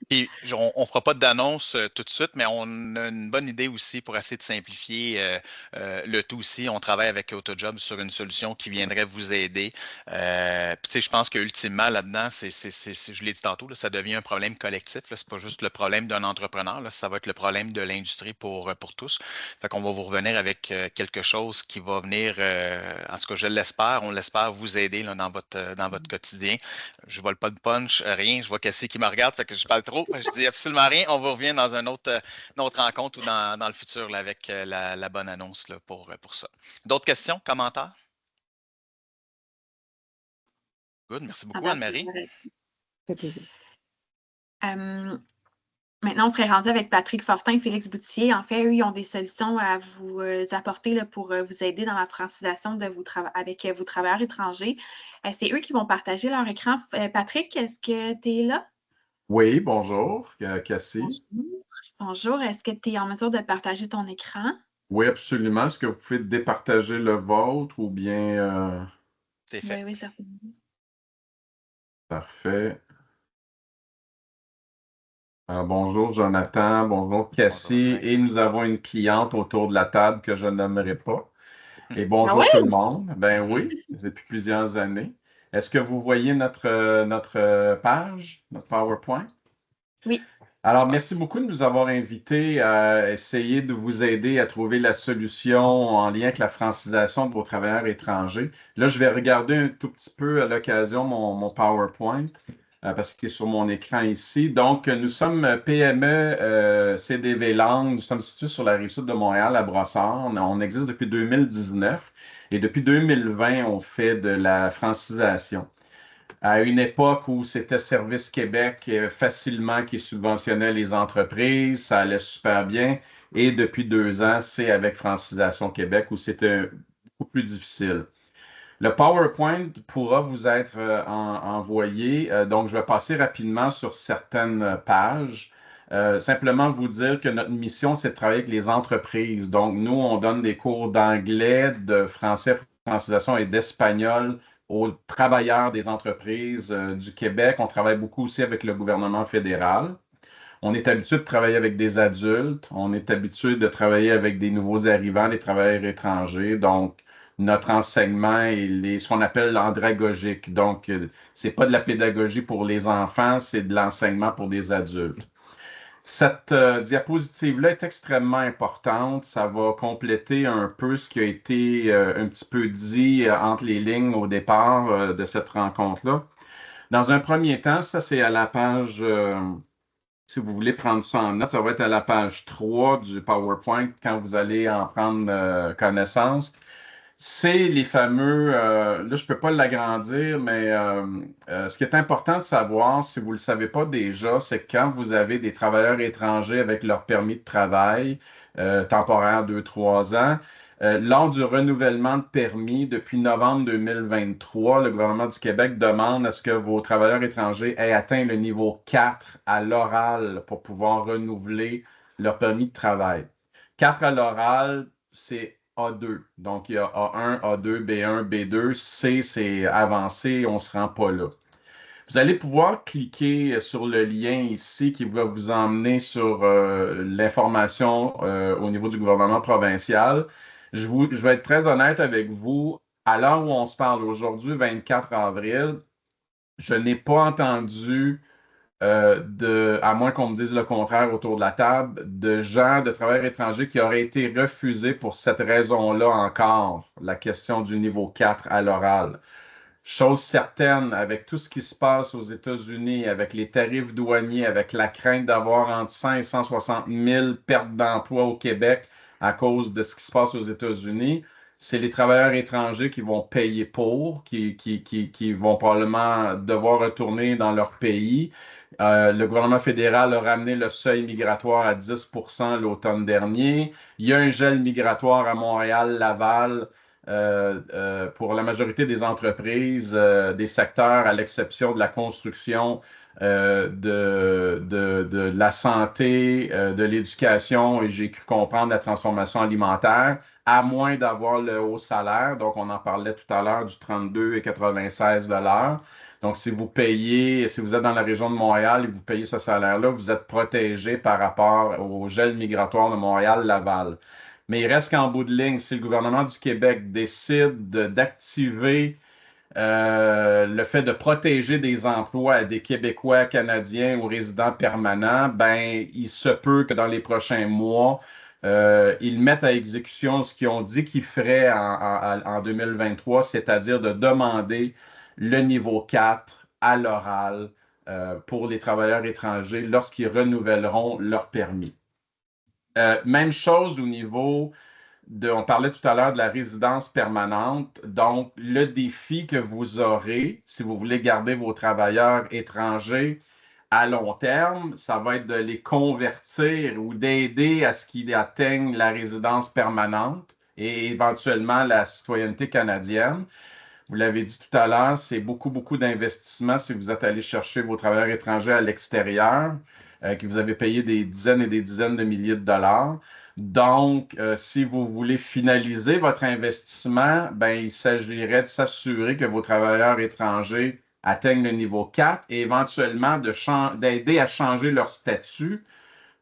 Puis, on ne fera pas d'annonce tout de suite, mais on a une bonne idée aussi pour essayer de simplifier le tout aussi. On travaille avec AutoJob sur une solution qui viendrait vous aider. Puis, je pense qu'ultimement, là-dedans, je l'ai dit tantôt, là, ça devient un problème collectif. Ce n'est pas juste le problème d'un entrepreneur, là, ça va être le problème de l'industrie pour tous. Fait qu'on va vous revenir avec quelque chose qui va venir, en tout cas, je l'espère, on l'espère vous aider là, dans votre quotidien. Je ne vole pas de punch, rien. Je vois Cassie qui me regarde, fait que je parle trop. Je dis absolument rien. On vous revient dans une autre rencontre ou dans le futur là, avec la bonne annonce là, pour ça. D'autres questions, commentaires? Good, merci beaucoup, Anne-Marie. Ça fait plaisir. Maintenant, on serait rendu avec Patrick Fortin et Félix Boutier. En fait, eux, ils ont des solutions à vous apporter là, pour vous aider dans la francisation avec vos travailleurs étrangers. C'est eux qui vont partager leur écran. Patrick, est-ce que tu es là? Oui, bonjour, Cassie. Bonjour, est-ce que tu es en mesure de partager ton écran? Oui, absolument. Est-ce que vous pouvez départager le vôtre ou bien... C'est fait. Oui, certainement. Parfait. Alors, bonjour, Jonathan. Bonjour, Cassie. Bonjour, Et nous avons une cliente autour de la table que je nommerai pas. Et Ah bonjour oui? tout le monde. Ben oui, depuis plusieurs années. Est-ce que vous voyez notre page, notre PowerPoint? Oui. Alors, merci beaucoup de nous avoir invités à essayer de vous aider à trouver la solution en lien avec la francisation de vos travailleurs étrangers. Là, je vais regarder un tout petit peu à l'occasion mon PowerPoint parce qu'il est sur mon écran ici. Donc, nous sommes PME CDV Langue. Nous sommes situés sur la rive-sud de Montréal, à Brossard. On existe depuis 2019 et depuis 2020, on fait de la francisation. À une époque où c'était Service Québec facilement qui subventionnait les entreprises, ça allait super bien. Et depuis 2 ans, c'est avec Francisation Québec où c'était beaucoup plus difficile. Le PowerPoint pourra vous être envoyé. Donc, je vais passer rapidement sur certaines pages. Simplement vous dire que notre mission, c'est de travailler avec les entreprises. Donc, nous, on donne des cours d'anglais, de français, francisation et d'espagnol aux travailleurs des entreprises du Québec. On travaille beaucoup aussi avec le gouvernement fédéral. On est habitué de travailler avec des adultes. On est habitué de travailler avec des nouveaux arrivants, des travailleurs étrangers. Donc, notre enseignement est ce qu'on appelle l'andragogique. Donc, c'est pas de la pédagogie pour les enfants, c'est de l'enseignement pour des adultes. Cette diapositive-là est extrêmement importante. Ça va compléter un peu ce qui a été un petit peu dit entre les lignes au départ de cette rencontre-là. Dans un premier temps, ça c'est à la page, si vous voulez prendre ça en note, ça va être à la page 3 du PowerPoint quand vous allez en prendre connaissance. C'est les fameux, là je ne peux pas l'agrandir, mais ce qui est important de savoir, si vous ne le savez pas déjà, c'est que quand vous avez des travailleurs étrangers avec leur permis de travail temporaire 2-3 ans, lors du renouvellement de permis depuis novembre 2023, le gouvernement du Québec demande à ce que vos travailleurs étrangers aient atteint le niveau 4 à l'oral pour pouvoir renouveler leur permis de travail. 4 à l'oral, c'est A2. Donc, il y a A1, A2, B1, B2. C, c'est avancé, on ne se rend pas là. Vous allez pouvoir cliquer sur le lien ici qui va vous emmener sur l'information au niveau du gouvernement provincial. Je vais être très honnête avec vous. À l'heure où on se parle aujourd'hui, 24 avril, je n'ai pas entendu à moins qu'on me dise le contraire autour de la table, de gens, de travailleurs étrangers qui auraient été refusés pour cette raison-là encore, la question du niveau 4 à l'oral. Chose certaine, avec tout ce qui se passe aux États-Unis, avec les tarifs douaniers, avec la crainte d'avoir entre 100 et 160 000 pertes d'emplois au Québec à cause de ce qui se passe aux États-Unis, c'est les travailleurs étrangers qui vont payer pour, qui vont probablement devoir retourner dans leur pays. Le gouvernement fédéral a ramené le seuil migratoire à 10 % l'automne dernier. Il y a un gel migratoire à Montréal, Laval, pour la majorité des entreprises, des secteurs, à l'exception de la construction, de la santé, de l'éducation, et j'ai cru comprendre la transformation alimentaire, à moins d'avoir le haut salaire. Donc, on en parlait tout à l'heure du 32,96 $. Donc, si vous êtes dans la région de Montréal et vous payez ce salaire-là, vous êtes protégé par rapport au gel migratoire de Montréal-Laval. Mais il reste qu'en bout de ligne, si le gouvernement du Québec décide d'activer le fait de protéger des emplois des Québécois, Canadiens ou résidents permanents, ben, il se peut que dans les prochains mois, ils mettent à exécution ce qu'ils ont dit qu'ils feraient en 2023, c'est-à-dire de demander le niveau 4 à l'oral pour les travailleurs étrangers lorsqu'ils renouvelleront leur permis. Même chose au niveau on parlait tout à l'heure de la résidence permanente. Donc, le défi que vous aurez, si vous voulez garder vos travailleurs étrangers à long terme, ça va être de les convertir ou d'aider à ce qu'ils atteignent la résidence permanente et éventuellement la citoyenneté canadienne. Vous l'avez dit tout à l'heure, c'est beaucoup, beaucoup d'investissements si vous êtes allé chercher vos travailleurs étrangers à l'extérieur, que vous avez payé des dizaines et des dizaines de milliers de dollars. Donc, si vous voulez finaliser votre investissement, ben, il s'agirait de s'assurer que vos travailleurs étrangers atteignent le niveau 4 et éventuellement d'aider à changer leur statut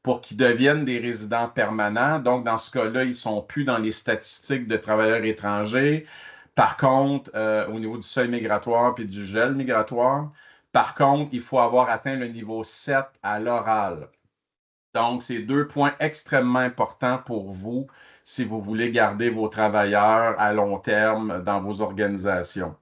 pour qu'ils deviennent des résidents permanents. Donc, dans ce cas-là, ils ne sont plus dans les statistiques de travailleurs étrangers. Par contre, au niveau du seuil migratoire puis du gel migratoire, par contre, il faut avoir atteint le niveau 7 à l'oral. Donc, c'est 2 points extrêmement importants pour vous si vous voulez garder vos travailleurs à long terme dans vos organisations.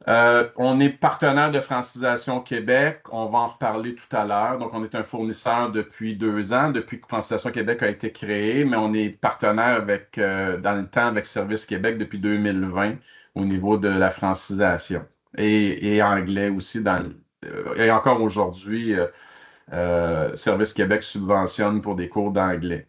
On est partenaire de Francisation Québec. On va en reparler tout à l'heure. Donc, on est un fournisseur depuis 2 ans, depuis que Francisation Québec a été créée, mais on est partenaire dans le temps avec Service Québec depuis 2020 au niveau de la francisation. Et anglais aussi. Et encore aujourd'hui, Service Québec subventionne pour des cours d'anglais.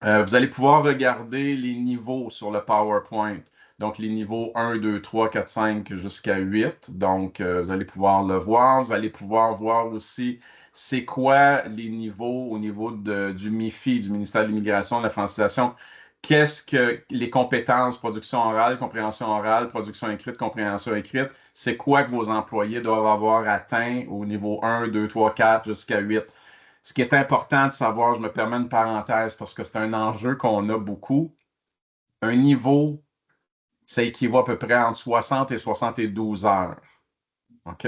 Vous allez pouvoir regarder les niveaux sur le PowerPoint. Donc, les niveaux 1, 2, 3, 4, 5 jusqu'à 8. Donc, vous allez pouvoir le voir. Vous allez pouvoir voir aussi c'est quoi les niveaux au niveau du MIFI, du ministère de l'Immigration, de la francisation. Qu'est-ce que les compétences, production orale, production écrite, compréhension écrite, c'est quoi que vos employés doivent avoir atteint au niveau 1, 2, 3, 4 jusqu'à 8. Ce qui est important de savoir, je me permets une parenthèse parce que c'est un enjeu qu'on a beaucoup. Un niveau, ça équivaut à peu près entre 60 et 72 heures. OK?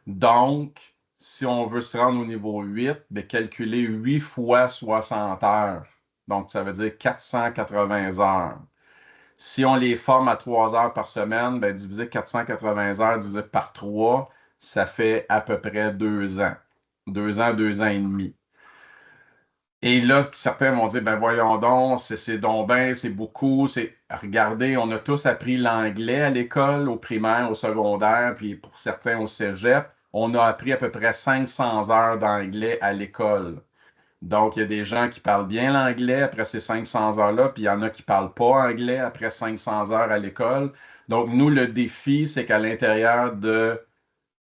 Donc, si on veut se rendre au niveau 8, bien, calculer 8 fois 60 heures. Donc, ça veut dire 480 heures. Si on les forme à 3 heures par semaine, bien, diviser 480 heures divisé par 3, ça fait à peu près 2 ans. 2 ans et demi. Et là, certains vont dire, ben voyons donc, c'est donc ben, c'est beaucoup. Regardez, on a tous appris l'anglais à l'école, au primaire, au secondaire, puis pour certains au cégep. On a appris à peu près 500 heures d'anglais à l'école. Donc, il y a des gens qui parlent bien l'anglais après ces 500 heures-là, puis il y en a qui ne parlent pas anglais après 500 heures à l'école. Donc, nous, le défi, c'est qu'à l'intérieur de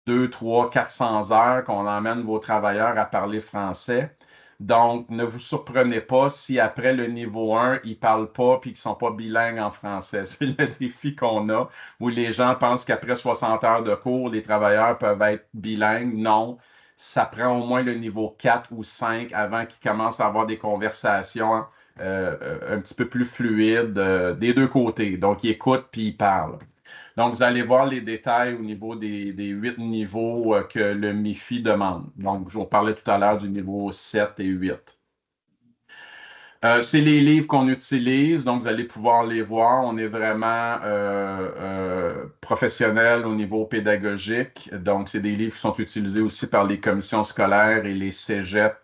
2, 3, 400 heures, qu'on emmène vos travailleurs à parler français. Donc, ne vous surprenez pas si après le niveau 1, ils ne parlent pas puis qu'ils ne sont pas bilingues en français. C'est le défi qu'on a, où les gens pensent qu'après 60 heures de cours, les travailleurs peuvent être bilingues. Non, ça prend au moins le niveau 4 ou 5 avant qu'ils commencent à avoir des conversations un petit peu plus fluides des deux côtés. Donc, ils écoutent puis ils parlent. Donc, vous allez voir les détails au niveau des 8 niveaux que le MIFI demande. Donc, je vous parlais tout à l'heure du niveau 7 et 8. C'est les livres qu'on utilise, donc vous allez pouvoir les voir. On est vraiment professionnel au niveau pédagogique. Donc, c'est des livres qui sont utilisés aussi par les commissions scolaires et les cégeps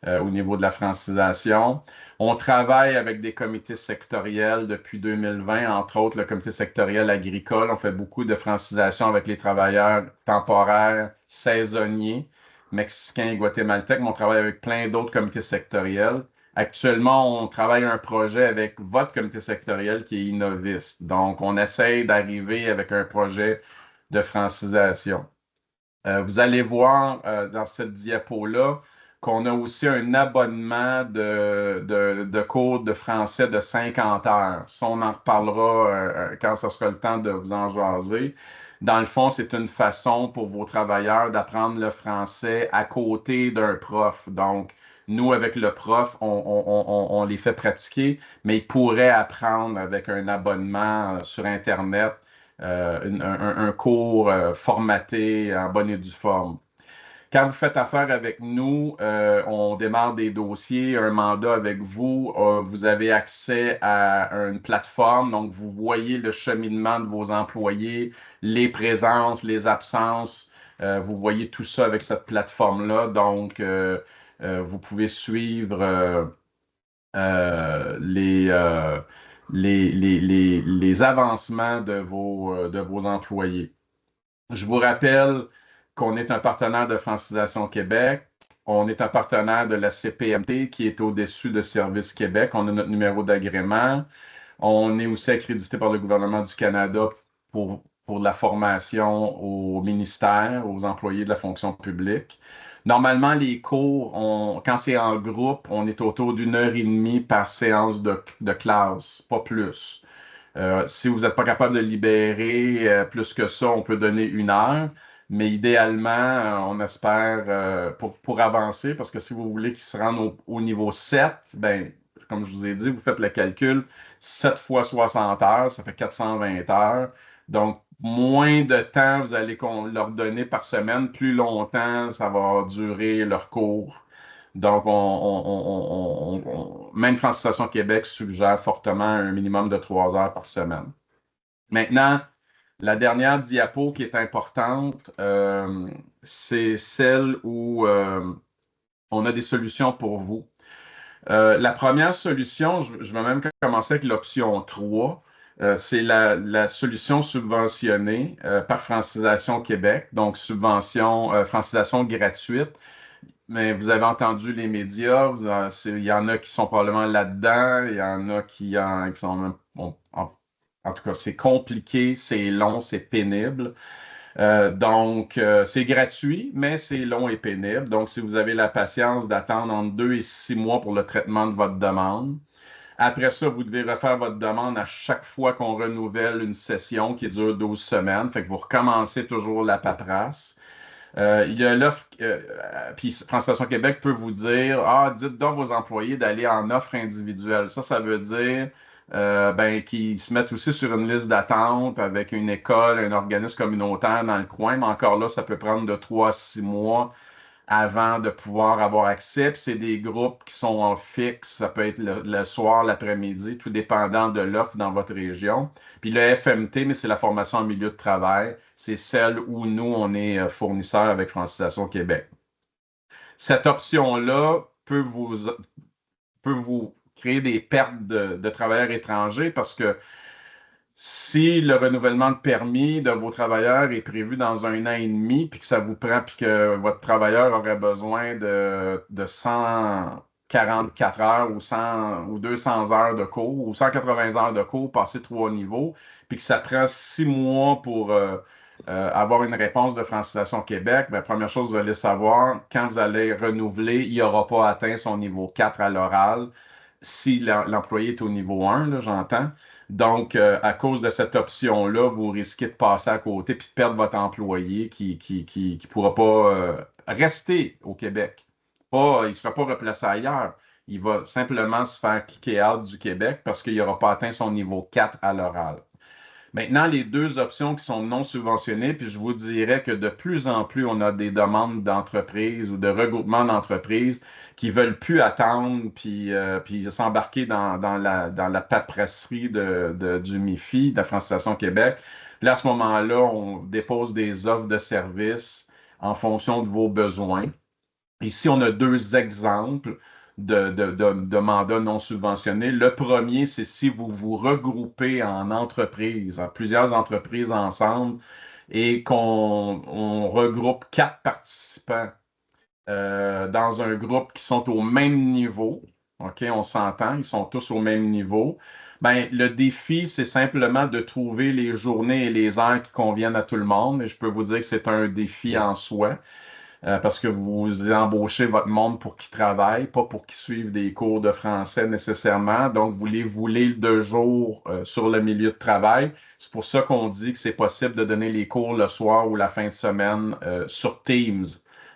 au niveau de la francisation. On travaille avec des comités sectoriels depuis 2020, entre autres le comité sectoriel agricole. On fait beaucoup de francisation avec les travailleurs temporaires, saisonniers, mexicains et guatémaltèques, mais on travaille avec plein d'autres comités sectoriels. Actuellement, on travaille un projet avec votre comité sectoriel qui est Innovis. Donc, on essaye d'arriver avec un projet de francisation. Vous allez voir dans cette diapo-là qu'on a aussi un abonnement de cours de français de 50 heures. Ça, on en reparlera quand ce sera le temps de vous en jaser. Dans le fond, c'est une façon pour vos travailleurs d'apprendre le français à côté d'un prof. Donc, nous, avec le prof, on les fait pratiquer, mais ils pourraient apprendre avec un abonnement sur Internet, un cours formaté en bonne et due forme. Quand vous faites affaire avec nous, on démarre des dossiers, un mandat avec vous. Vous avez accès à une plateforme, donc vous voyez le cheminement de vos employés, les présences, les absences. Vous voyez tout ça avec cette plateforme-là. Donc, vous pouvez suivre les avancements de vos employés. Je vous rappelle qu'on est un partenaire de Francisation Québec. On est un partenaire de la CPMT qui est au-dessus de Service Québec. On a notre numéro d'agrément. On est aussi accrédité par le gouvernement du Canada pour la formation au ministère, aux employés de la fonction publique. Normalement, les cours, quand c'est en groupe, on est autour d'1 heure et demie par séance de classe, pas plus. Si vous n'êtes pas capable de libérer plus que ça, on peut donner 1 heure. Mais idéalement, on espère pour avancer, parce que si vous voulez qu'ils se rendent au niveau 7, ben, comme je vous ai dit, vous faites le calcul, 7 fois 60 heures, ça fait 420 heures. Donc, moins de temps vous allez leur donner par semaine, plus longtemps ça va durer leur cours. Donc, même Francisation Québec suggère fortement un minimum de 3 heures par semaine. Maintenant, la dernière diapo qui est importante, c'est celle où on a des solutions pour vous. La première solution, je vais même commencer avec l'option 3. C'est la solution subventionnée par Francisation Québec, donc francisation gratuite. Mais vous avez entendu les médias, il y en a qui sont probablement là-dedans, il y en a qui sont même En tout cas, c'est compliqué, c'est long, c'est pénible. Donc, c'est gratuit, mais c'est long et pénible. Donc, si vous avez la patience d'attendre entre 2 et 6 mois pour le traitement de votre demande, après ça, vous devez refaire votre demande à chaque fois qu'on renouvelle une session qui dure 12 semaines. Fait que vous recommencez toujours la paperasse. Il y a l'offre, puis Transportation Québec peut vous dire, ah, dites donc vos employés d'aller en offre individuelle. Ça veut dire ben, qu'ils se mettent aussi sur une liste d'attente avec une école, un organisme communautaire dans le coin, mais encore là, ça peut prendre de 3 à 6 mois avant de pouvoir avoir accès. Puis c'est des groupes qui sont en fixe, ça peut être le soir, l'après-midi, tout dépendant de l'offre dans votre région. Puis le FMT, mais c'est la formation en milieu de travail, c'est celle où nous, on est fournisseur avec Francisation Québec. Cette option-là peut vous créer des pertes de travailleurs étrangers parce que si le renouvellement de permis de vos travailleurs est prévu dans 1 an et demi, puis que ça vous prend, puis que votre travailleur aurait besoin de 144 heures ou 100 ou 200 heures de cours ou 180 heures de cours, passer 3 niveaux, puis que ça prend 6 mois pour avoir une réponse de Francisation Québec, bien, première chose, vous allez savoir, quand vous allez renouveler, il n'aura pas atteint son niveau 4 à l'oral si l'employé est au niveau 1, là, j'entends. Donc, à cause de cette option-là, vous risquez de passer à côté puis de perdre votre employé qui pourra pas rester au Québec. Il ne sera pas replacé ailleurs. Il va simplement se faire kicker out du Québec parce qu'il n'aura pas atteint son niveau 4 à l'oral. Maintenant, les deux options qui sont non subventionnées, puis je vous dirais que de plus en plus, on a des demandes d'entreprises ou de regroupements d'entreprises qui ne veulent plus attendre puis s'embarquer dans la paperasserie du MIFI, de la Francisation Québec. Là, à ce moment-là, on dépose des offres de services en fonction de vos besoins. Ici, on a deux exemples de mandats non subventionnés. Le premier, c'est si vous vous regroupez en entreprises, en plusieurs entreprises ensemble, et qu'on regroupe 4 participants dans un groupe qui sont au même niveau. OK, on s'entend, ils sont tous au même niveau. Ben, le défi, c'est simplement de trouver les journées et les heures qui conviennent à tout le monde. Et je peux vous dire que c'est un défi en soi. Parce que vous embauchez votre monde pour qu'ils travaillent, pas pour qu'ils suivent des cours de français nécessairement. Donc, vous les voulez 2 jours sur le milieu de travail. C'est pour ça qu'on dit que c'est possible de donner les cours le soir ou la fin de semaine sur Teams.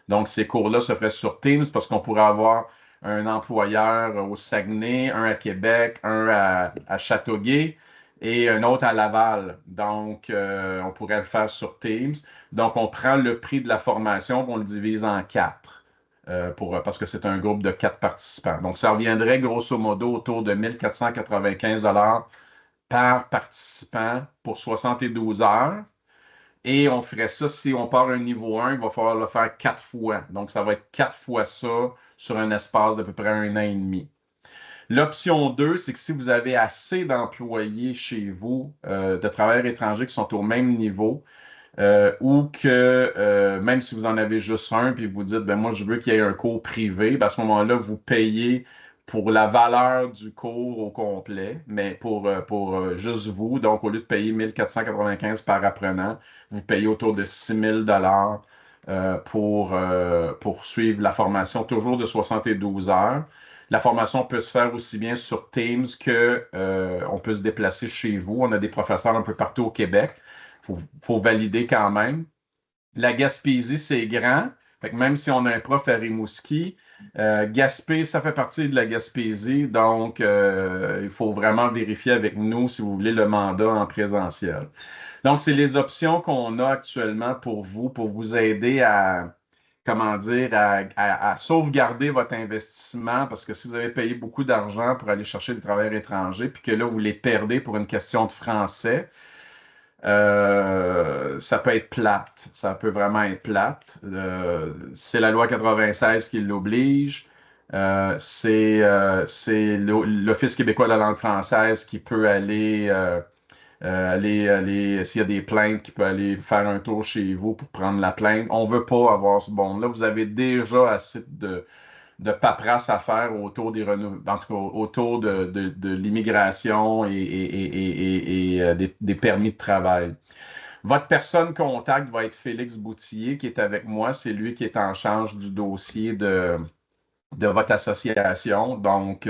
Donc, ces cours-là se feraient sur Teams parce qu'on pourrait avoir un employeur au Saguenay, un à Québec, un à Châteauguay et un autre à Laval. Donc, on pourrait le faire sur Teams. Donc, on prend le prix de la formation, on le divise en 4 parce que c'est un groupe de 4 participants. Donc, ça reviendrait grosso modo autour de 1 495 par participant pour 72 heures. Et on ferait ça, si on part un niveau 1, il va falloir le faire 4 fois. Donc, ça va être 4 fois ça sur un espace d'à peu près 1 an et demi. L'option 2, c'est que si vous avez assez d'employés chez vous, de travailleurs étrangers qui sont au même niveau, ou que même si vous en avez juste un, puis vous dites, ben moi, je veux qu'il y ait un cours privé, ben à ce moment-là, vous payez pour la valeur du cours au complet, mais pour juste vous. Donc, au lieu de payer 1 495 par apprenant, vous payez autour de 6 000 pour suivre la formation, toujours de 72 heures. La formation peut se faire aussi bien sur Teams qu'on peut se déplacer chez vous. On a des professeurs un peu partout au Québec. Faut valider quand même. La Gaspésie, c'est grand. Fait que même si on a un prof à Rimouski, Gaspé, ça fait partie de la Gaspésie. Donc, il faut vraiment vérifier avec nous si vous voulez le mandat en présentiel. Donc, c'est les options qu'on a actuellement pour vous aider à, comment dire, à sauvegarder votre investissement, parce que si vous avez payé beaucoup d'argent pour aller chercher des travailleurs étrangers, puis que là, vous les perdez pour une question de français, ça peut être plate. Ça peut vraiment être plate. C'est la loi 96 qui l'oblige. C'est l'Office québécois de la langue française qui peut s'il y a des plaintes, qui peut aller faire un tour chez vous pour prendre la plainte. On ne veut pas avoir ce bon-là. Vous avez déjà assez de paperasse à faire autour en tout cas, autour de l'immigration et des permis de travail. Votre personne contact va être Félix Boutillier, qui est avec moi. C'est lui qui est en charge du dossier de votre association. Donc,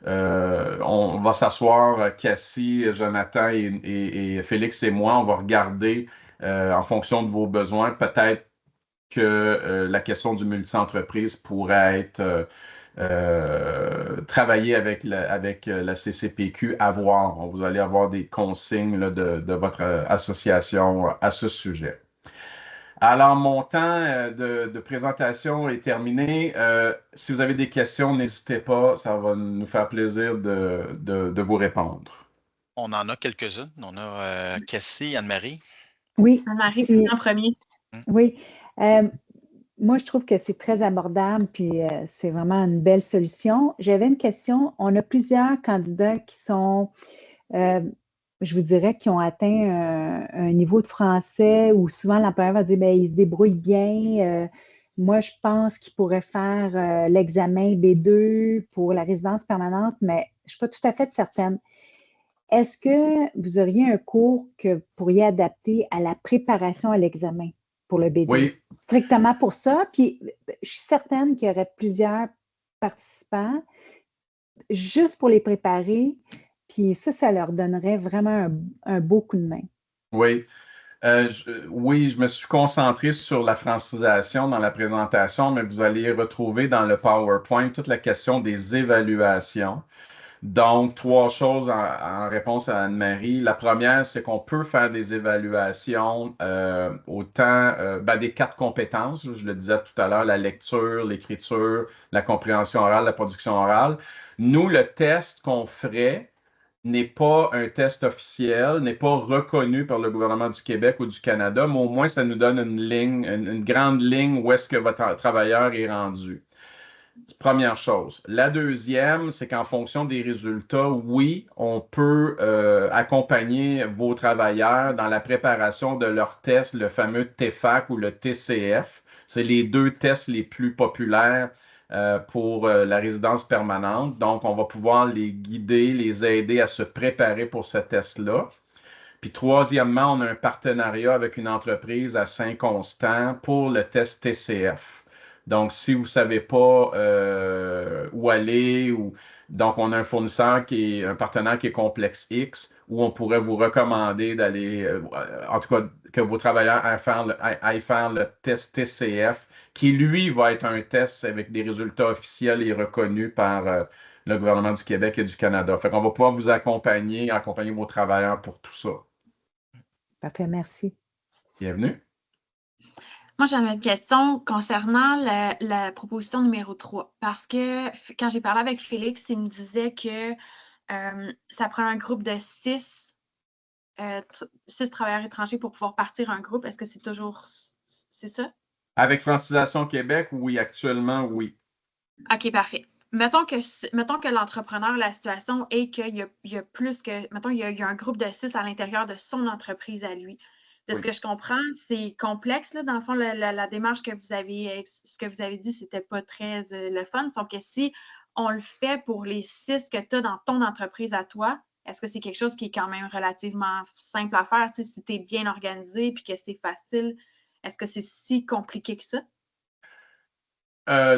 on va s'asseoir, Cassie, Jonathan et Félix et moi, on va regarder en fonction de vos besoins, peut-être que la question du multi-entreprise pourrait être travaillée avec la CCPQ à voir. Vous allez avoir des consignes là, de votre association à ce sujet. Alors, mon temps de présentation est terminé. Si vous avez des questions, n'hésitez pas. Ça va nous faire plaisir de vous répondre. On en a quelques-unes. On a Cassie, Anne-Marie. Oui, Marie, en premier. oui. Moi, je trouve que c'est très abordable, puis c'est vraiment une belle solution. J'avais une question. On a plusieurs candidats qui sont, je vous dirais, qui ont atteint un niveau de français où souvent l'employeur va dire, ben, ils se débrouillent bien. Moi, je pense qu'ils pourraient faire l'examen B2 pour la résidence permanente, mais je ne suis pas tout à fait certaine. Est-ce que vous auriez un cours que vous pourriez adapter à la préparation à l'examen pour le B2? Oui. Strictement pour ça. Puis, je suis certaine qu'il y aurait plusieurs participants juste pour les préparer. Puis ça leur donnerait vraiment un beau coup de main. Oui. Oui, je me suis concentré sur la francisation dans la présentation, mais vous allez retrouver dans le PowerPoint toute la question des évaluations. Donc, trois choses en réponse à Anne-Marie. La première, c'est qu'on peut faire des évaluations autant des 4 compétences. Je le disais tout à l'heure, la lecture, l'écriture, la compréhension orale, la production orale. Nous, le test qu'on ferait n'est pas un test officiel, n'est pas reconnu par le gouvernement du Québec ou du Canada, mais au moins, ça nous donne une ligne, une grande ligne où est-ce que votre travailleur est rendu. Première chose. La deuxième, c'est qu'en fonction des résultats, oui, on peut accompagner vos travailleurs dans la préparation de leur test, le fameux TEFAC ou le TCF. C'est les 2 tests les plus populaires pour la résidence permanente. Donc, on va pouvoir les guider, les aider à se préparer pour ce test-là. Puis troisièmement, on a un partenariat avec une entreprise à Saint-Constant pour le test TCF. Donc, si vous ne savez pas où aller, donc on a un fournisseur un partenaire qui est Complexe X, où on pourrait vous recommander d'aller, en tout cas, que vos travailleurs aillent faire le test TCF, qui lui va être un test avec des résultats officiels et reconnus par le gouvernement du Québec et du Canada. Fait qu'on va pouvoir vous accompagner vos travailleurs pour tout ça. Parfait, merci. Bienvenue. Moi, j'avais une question concernant la proposition numéro 3. Parce que quand j'ai parlé avec Félix, il me disait que ça prend un groupe de 6 travailleurs étrangers pour pouvoir partir un groupe. Est-ce que c'est toujours... C'est ça? Avec Francisation Québec, oui, actuellement, oui. OK, parfait. Mettons que l'entrepreneur, la situation est qu'il y a plus que... Mettons, il y a un groupe de 6 à l'intérieur de son entreprise à lui. De ce que je comprends, c'est complexe, là. Dans le fond, la démarche que vous avez dit, c'était pas très le fun. Sauf que si on le fait pour les 6 que tu as dans ton entreprise à toi, est-ce que c'est quelque chose qui est quand même relativement simple à faire? Tu sais, si tu es bien organisé et que c'est facile, est-ce que c'est si compliqué que ça?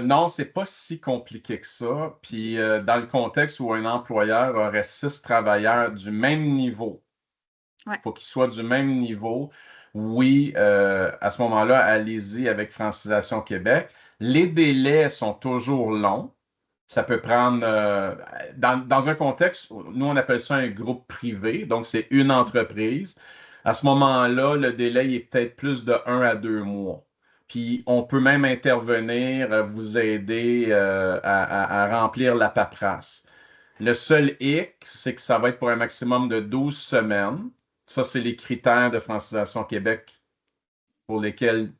Non, c'est pas si compliqué que ça. Puis dans le contexte où un employeur aurait 6 travailleurs du même niveau, il faut qu'ils soient du même niveau. Oui, à ce moment-là, allez-y avec Francisation Québec. Les délais sont toujours longs. Ça peut prendre, dans un contexte, nous on appelle ça un groupe privé, donc c'est une entreprise. À ce moment-là, le délai est peut-être plus de 1 à 2 mois. Puis on peut même intervenir, vous aider à remplir la paperasse. Le seul hic, c'est que ça va être pour un maximum de 12 semaines. Ça, c'est les critères de Francisation Québec pour lesquels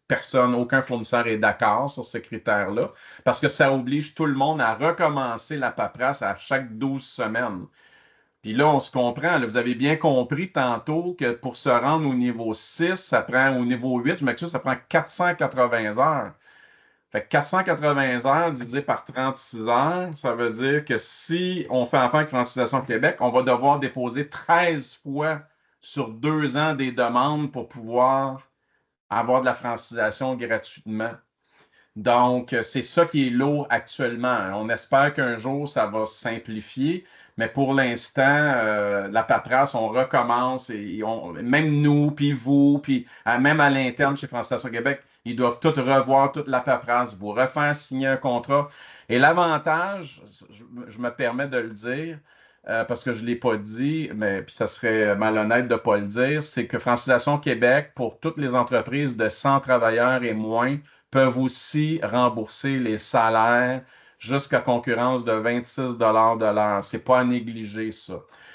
aucun fournisseur est d'accord sur ce critère-là, parce que ça oblige tout le monde à recommencer la paperasse à chaque 12 semaines. Puis là, on se comprend, là, vous avez bien compris tantôt que pour se rendre au niveau 6, ça prend au niveau 8, je m'excuse, ça prend 480 heures. Fait que 480 heures divisé par 36 heures, ça veut dire que si on fait affaire avec Francisation Québec, on va devoir déposer 13 fois sur 2 ans des demandes pour pouvoir avoir de la francisation gratuitement. Donc, c'est ça qui est lourd actuellement. On espère qu'un jour, ça va se simplifier, mais pour l'instant, la paperasse, on recommence, même nous, puis vous, puis même à l'interne chez Francisation Québec, ils doivent tout revoir toute la paperasse, vous refaire signer un contrat. Et l'avantage, je me permets de le dire, parce que je ne l'ai pas dit, mais puis ça serait malhonnête de ne pas le dire, c'est que Francisation Québec, pour toutes les entreprises de 100 travailleurs et moins, peuvent aussi rembourser les salaires jusqu'à concurrence de 26 de l'heure. C'est pas à négliger, ça.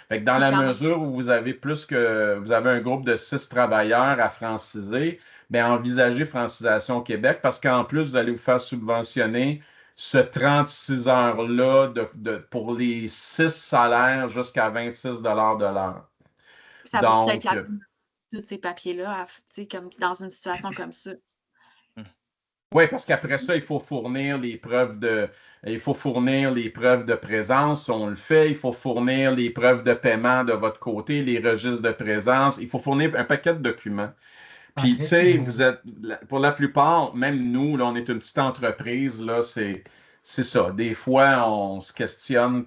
Fait que dans la mesure où vous avez vous avez un groupe de 6 travailleurs à franciser, bien, envisagez Francisation Québec parce qu'en plus, vous allez vous faire subventionner ce 36 heures-là pour les 6 salaires jusqu'à 26 de l'heure. Ça vaut peut-être la peine, tous ces papiers-là, comme dans une situation comme ça. Oui, parce qu'après ça, il faut fournir les preuves de présence, on le fait. Il faut fournir les preuves de paiement de votre côté, les registres de présence. Il faut fournir un paquet de documents. Puis, tu sais, pour la plupart, même nous, là, on est une petite entreprise, là, c'est ça. Des fois, on se questionne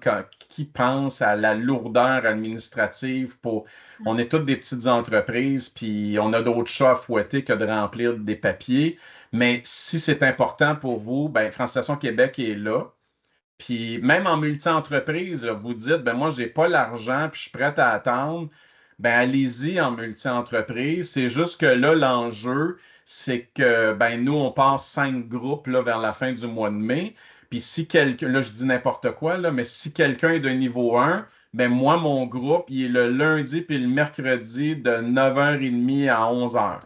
qui pense à la lourdeur administrative on est toutes des petites entreprises, puis on a d'autres chats à fouetter que de remplir des papiers. Mais si c'est important pour vous, ben Francisation Québec est là. Puis même en multi-entreprise, vous dites, ben moi, je n'ai pas l'argent, puis je suis prêt à attendre. Ben allez-y en multi-entreprise. C'est juste que là, l'enjeu, c'est que ben nous, on passe 5 groupes là, vers la fin du mois de mai. Puis si quelqu'un, là, je dis n'importe quoi, là, mais si quelqu'un est de niveau 1, ben moi, mon groupe, il est le lundi puis le mercredi de 9h30 à 11h.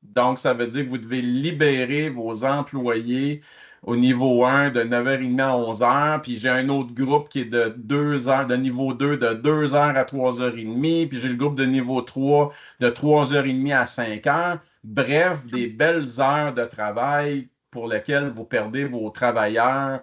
Donc, ça veut dire que vous devez libérer vos employés au niveau 1 de 9h30 à 11h. Puis j'ai un autre groupe qui est de 2 heures, de niveau 2 de 2h à 3h30. Puis j'ai le groupe de niveau 3 de 3h30 à 5h. Bref, des belles heures de travail pour lesquelles vous perdez vos travailleurs.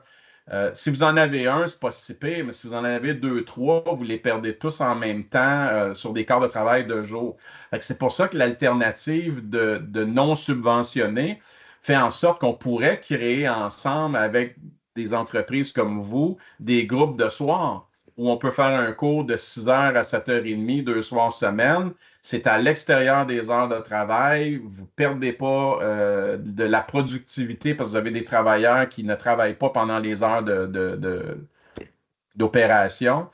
Si vous en avez un, c'est pas si pire, mais si vous en avez 2, 3, vous les perdez tous en même temps sur des quarts de travail de jour. C'est pour ça que l'alternative de non subventionner fait en sorte qu'on pourrait créer ensemble avec des entreprises comme vous des groupes de soir où on peut faire un cours de 6h à 7h30, 2 soirs semaine. C'est à l'extérieur des heures de travail. Vous ne perdez pas de la productivité parce que vous avez des travailleurs qui ne travaillent pas pendant les heures d'opération.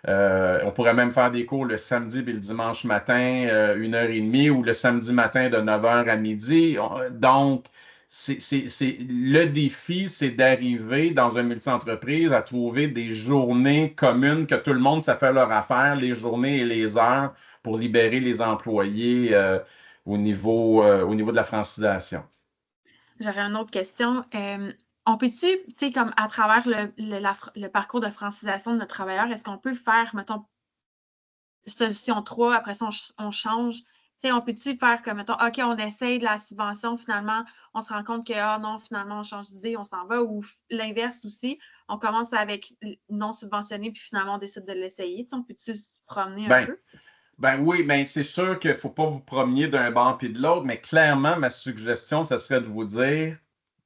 On pourrait même faire des cours le samedi et le dimanche matin, 1h30, ou le samedi matin de 9h à midi. Donc, le défi, c'est d'arriver dans une multi-entreprise à trouver des journées communes que tout le monde, ça fait leur affaire, les journées et les heures pour libérer les employés au niveau de la francisation. J'aurais une autre question. On peut-tu, tu sais, comme à travers le parcours de francisation de notre travailleur, est-ce qu'on peut faire, mettons, solution 3, après ça, on change? Tu sais, on peut-tu faire comme, mettons, OK, on essaye de la subvention, finalement, on se rend compte que, ah non, finalement, on change d'idée, on s'en va, ou l'inverse aussi, on commence avec non subventionné, puis finalement, on décide de l'essayer. Tu sais, on peut-tu se promener un peu? Ben oui, mais c'est sûr qu'il ne faut pas vous promenier d'un banc puis de l'autre, mais clairement, ma suggestion, ce serait de vous dire,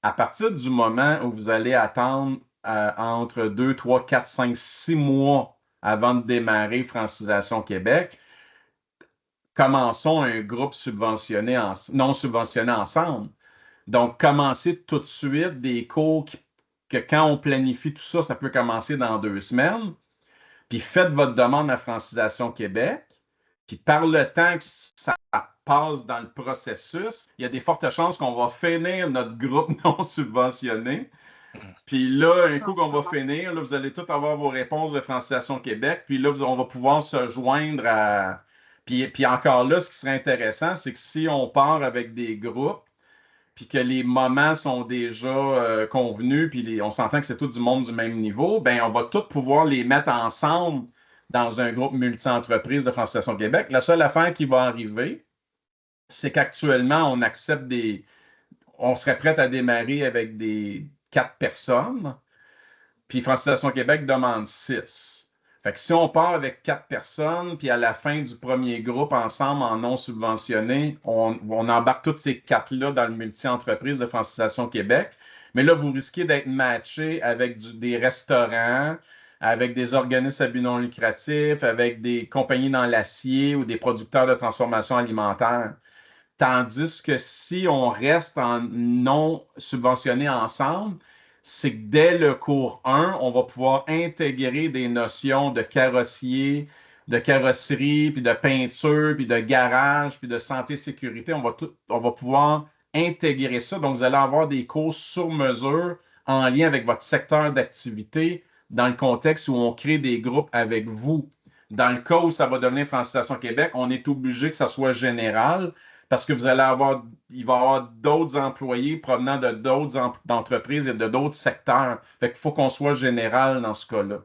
à partir du moment où vous allez attendre entre 2, 3, 4, 5, 6 mois avant de démarrer Francisation Québec, commençons un groupe non subventionné ensemble. Donc, commencez tout de suite des cours que quand on planifie tout ça, ça peut commencer dans 2 semaines. Puis faites votre demande à Francisation Québec. Puis par le temps que ça passe dans le processus, il y a des fortes chances qu'on va finir notre groupe non subventionné. Puis là, un coup qu'on va finir, là, vous allez tous avoir vos réponses de Francisation Québec. Puis là, on va pouvoir se joindre à... Puis encore là, ce qui serait intéressant, c'est que si on part avec des groupes, puis que les moments sont déjà convenus, puis on s'entend que c'est tout du monde du même niveau, bien, on va tous pouvoir les mettre ensemble dans un groupe multi-entreprise de Francisation Québec. La seule affaire qui va arriver, c'est qu'actuellement, on accepte on serait prêt à démarrer avec 4 personnes, puis Francisation Québec demande 6. Fait que si on part avec 4 personnes, puis à la fin du premier groupe, ensemble, en non subventionné, on embarque toutes ces 4-là dans le multi-entreprise de Francisation Québec. Mais là, vous risquez d'être matché avec des restaurants, avec des organismes à but non lucratif, avec des compagnies dans l'acier ou des producteurs de transformation alimentaire. Tandis que si on reste en non subventionné ensemble, c'est que dès le cours 1, on va pouvoir intégrer des notions de carrossier, de carrosserie, puis de peinture, puis de garage, puis de santé-sécurité. On va pouvoir intégrer ça. Donc, vous allez avoir des cours sur mesure en lien avec votre secteur d'activité dans le contexte où on crée des groupes avec vous. Dans le cas où ça va devenir Francisation Québec, on est obligé que ça soit général parce que il va y avoir d'autres employés provenant de d'autres entreprises et de d'autres secteurs. Fait qu'il faut qu'on soit général dans ce cas-là.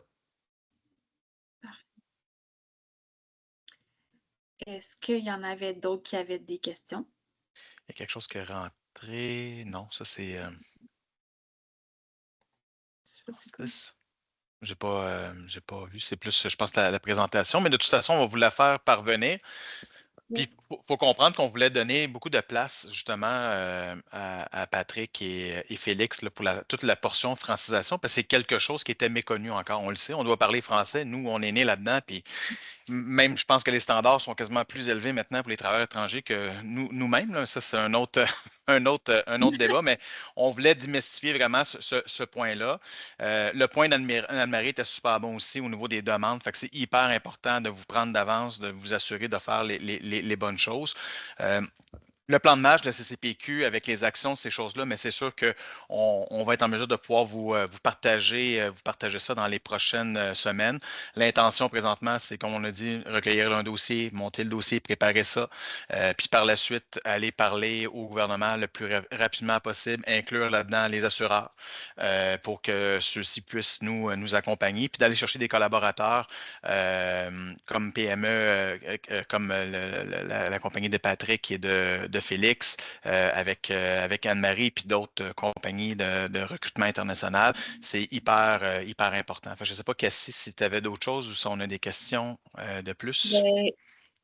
Est-ce qu'il y en avait d'autres qui avaient des questions? Il y a quelque chose qui est rentré. Non, ça c'est. J'ai pas vu. C'est plus, je pense, la présentation. Mais de toute façon, on va vous la faire parvenir. Puis, il faut comprendre qu'on voulait donner beaucoup de place, justement, à Patrick et Félix là, pour toute la portion de francisation, parce que c'est quelque chose qui était méconnu encore. On le sait, on doit parler français. Nous, on est nés là-dedans. Puis, même, je pense que les standards sont quasiment plus élevés maintenant pour les travailleurs étrangers que nous-mêmes. Là. Ça, c'est un autre, un autre débat, mais on voulait démystifier vraiment ce point-là. Le point d'Anne-Marie était super bon aussi au niveau des demandes. Fait que c'est hyper important de vous prendre d'avance, de vous assurer de faire les bonnes choses. Le plan de match de la CCPQ avec les actions, ces choses-là, mais c'est sûr qu'on va être en mesure de pouvoir vous partager ça dans les prochaines semaines. L'intention présentement, c'est, comme on a dit, recueillir un dossier, monter le dossier, préparer ça, puis par la suite, aller parler au gouvernement le plus rapidement possible, inclure là-dedans les assureurs pour que ceux-ci puissent nous accompagner, puis d'aller chercher des collaborateurs comme PME, comme la compagnie de Patrick et de Félix, avec Anne-Marie puis d'autres compagnies de recrutement international. C'est hyper important. Enfin, je ne sais pas, Cassie, si tu avais d'autres choses ou si on a des questions de plus.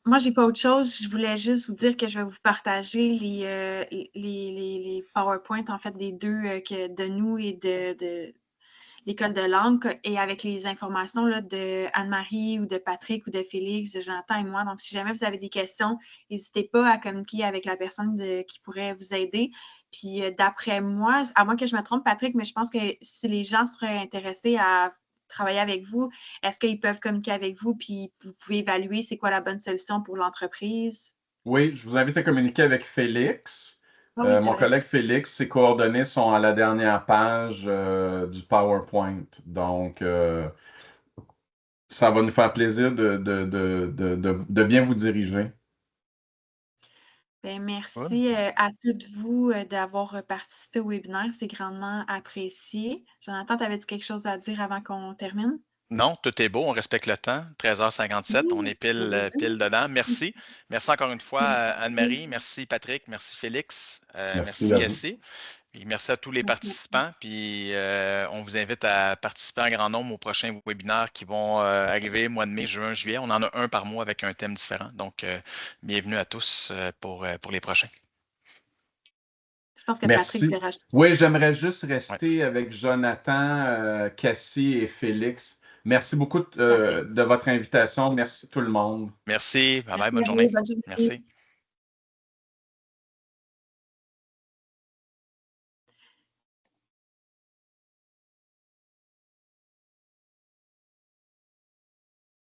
Moi, j'ai pas autre chose. Je voulais juste vous dire que je vais vous partager les PowerPoint, en fait, des deux de nous et de l'école de langue et avec les informations là, de Anne-Marie ou de Patrick ou de Félix, de Jonathan et moi. Donc, si jamais vous avez des questions, n'hésitez pas à communiquer avec la personne qui pourrait vous aider. Puis, d'après moi, à moins que je me trompe, Patrick, mais je pense que si les gens seraient intéressés à travailler avec vous, est-ce qu'ils peuvent communiquer avec vous puis vous pouvez évaluer c'est quoi la bonne solution pour l'entreprise? Oui, je vous invite à communiquer avec Félix. Oui, mon collègue Félix, ses coordonnées sont à la dernière page du PowerPoint. Donc, ça va nous faire plaisir de bien vous diriger. Bien, merci à toutes vous d'avoir participé au webinaire. C'est grandement apprécié. Jonathan, t'avais-tu quelque chose à dire avant qu'on termine? Non, tout est beau, on respecte le temps. 13h57, on est pile dedans. Merci. Merci encore une fois, Anne-Marie. Merci, Patrick. Merci, Félix. Merci, Cassie. Puis merci à tous les participants. Puis on vous invite à participer en grand nombre aux prochains webinaires qui vont arriver mois de mai, juin, juillet. On en a un par mois avec un thème différent. Donc, bienvenue à tous pour les prochains. Je pense que Merci. Patrick voulait rajouter. Oui, j'aimerais juste rester avec Jonathan, Cassie et Félix. Merci beaucoup de votre invitation. Merci tout le monde. Merci. Bye bye. Bonne journée. Merci.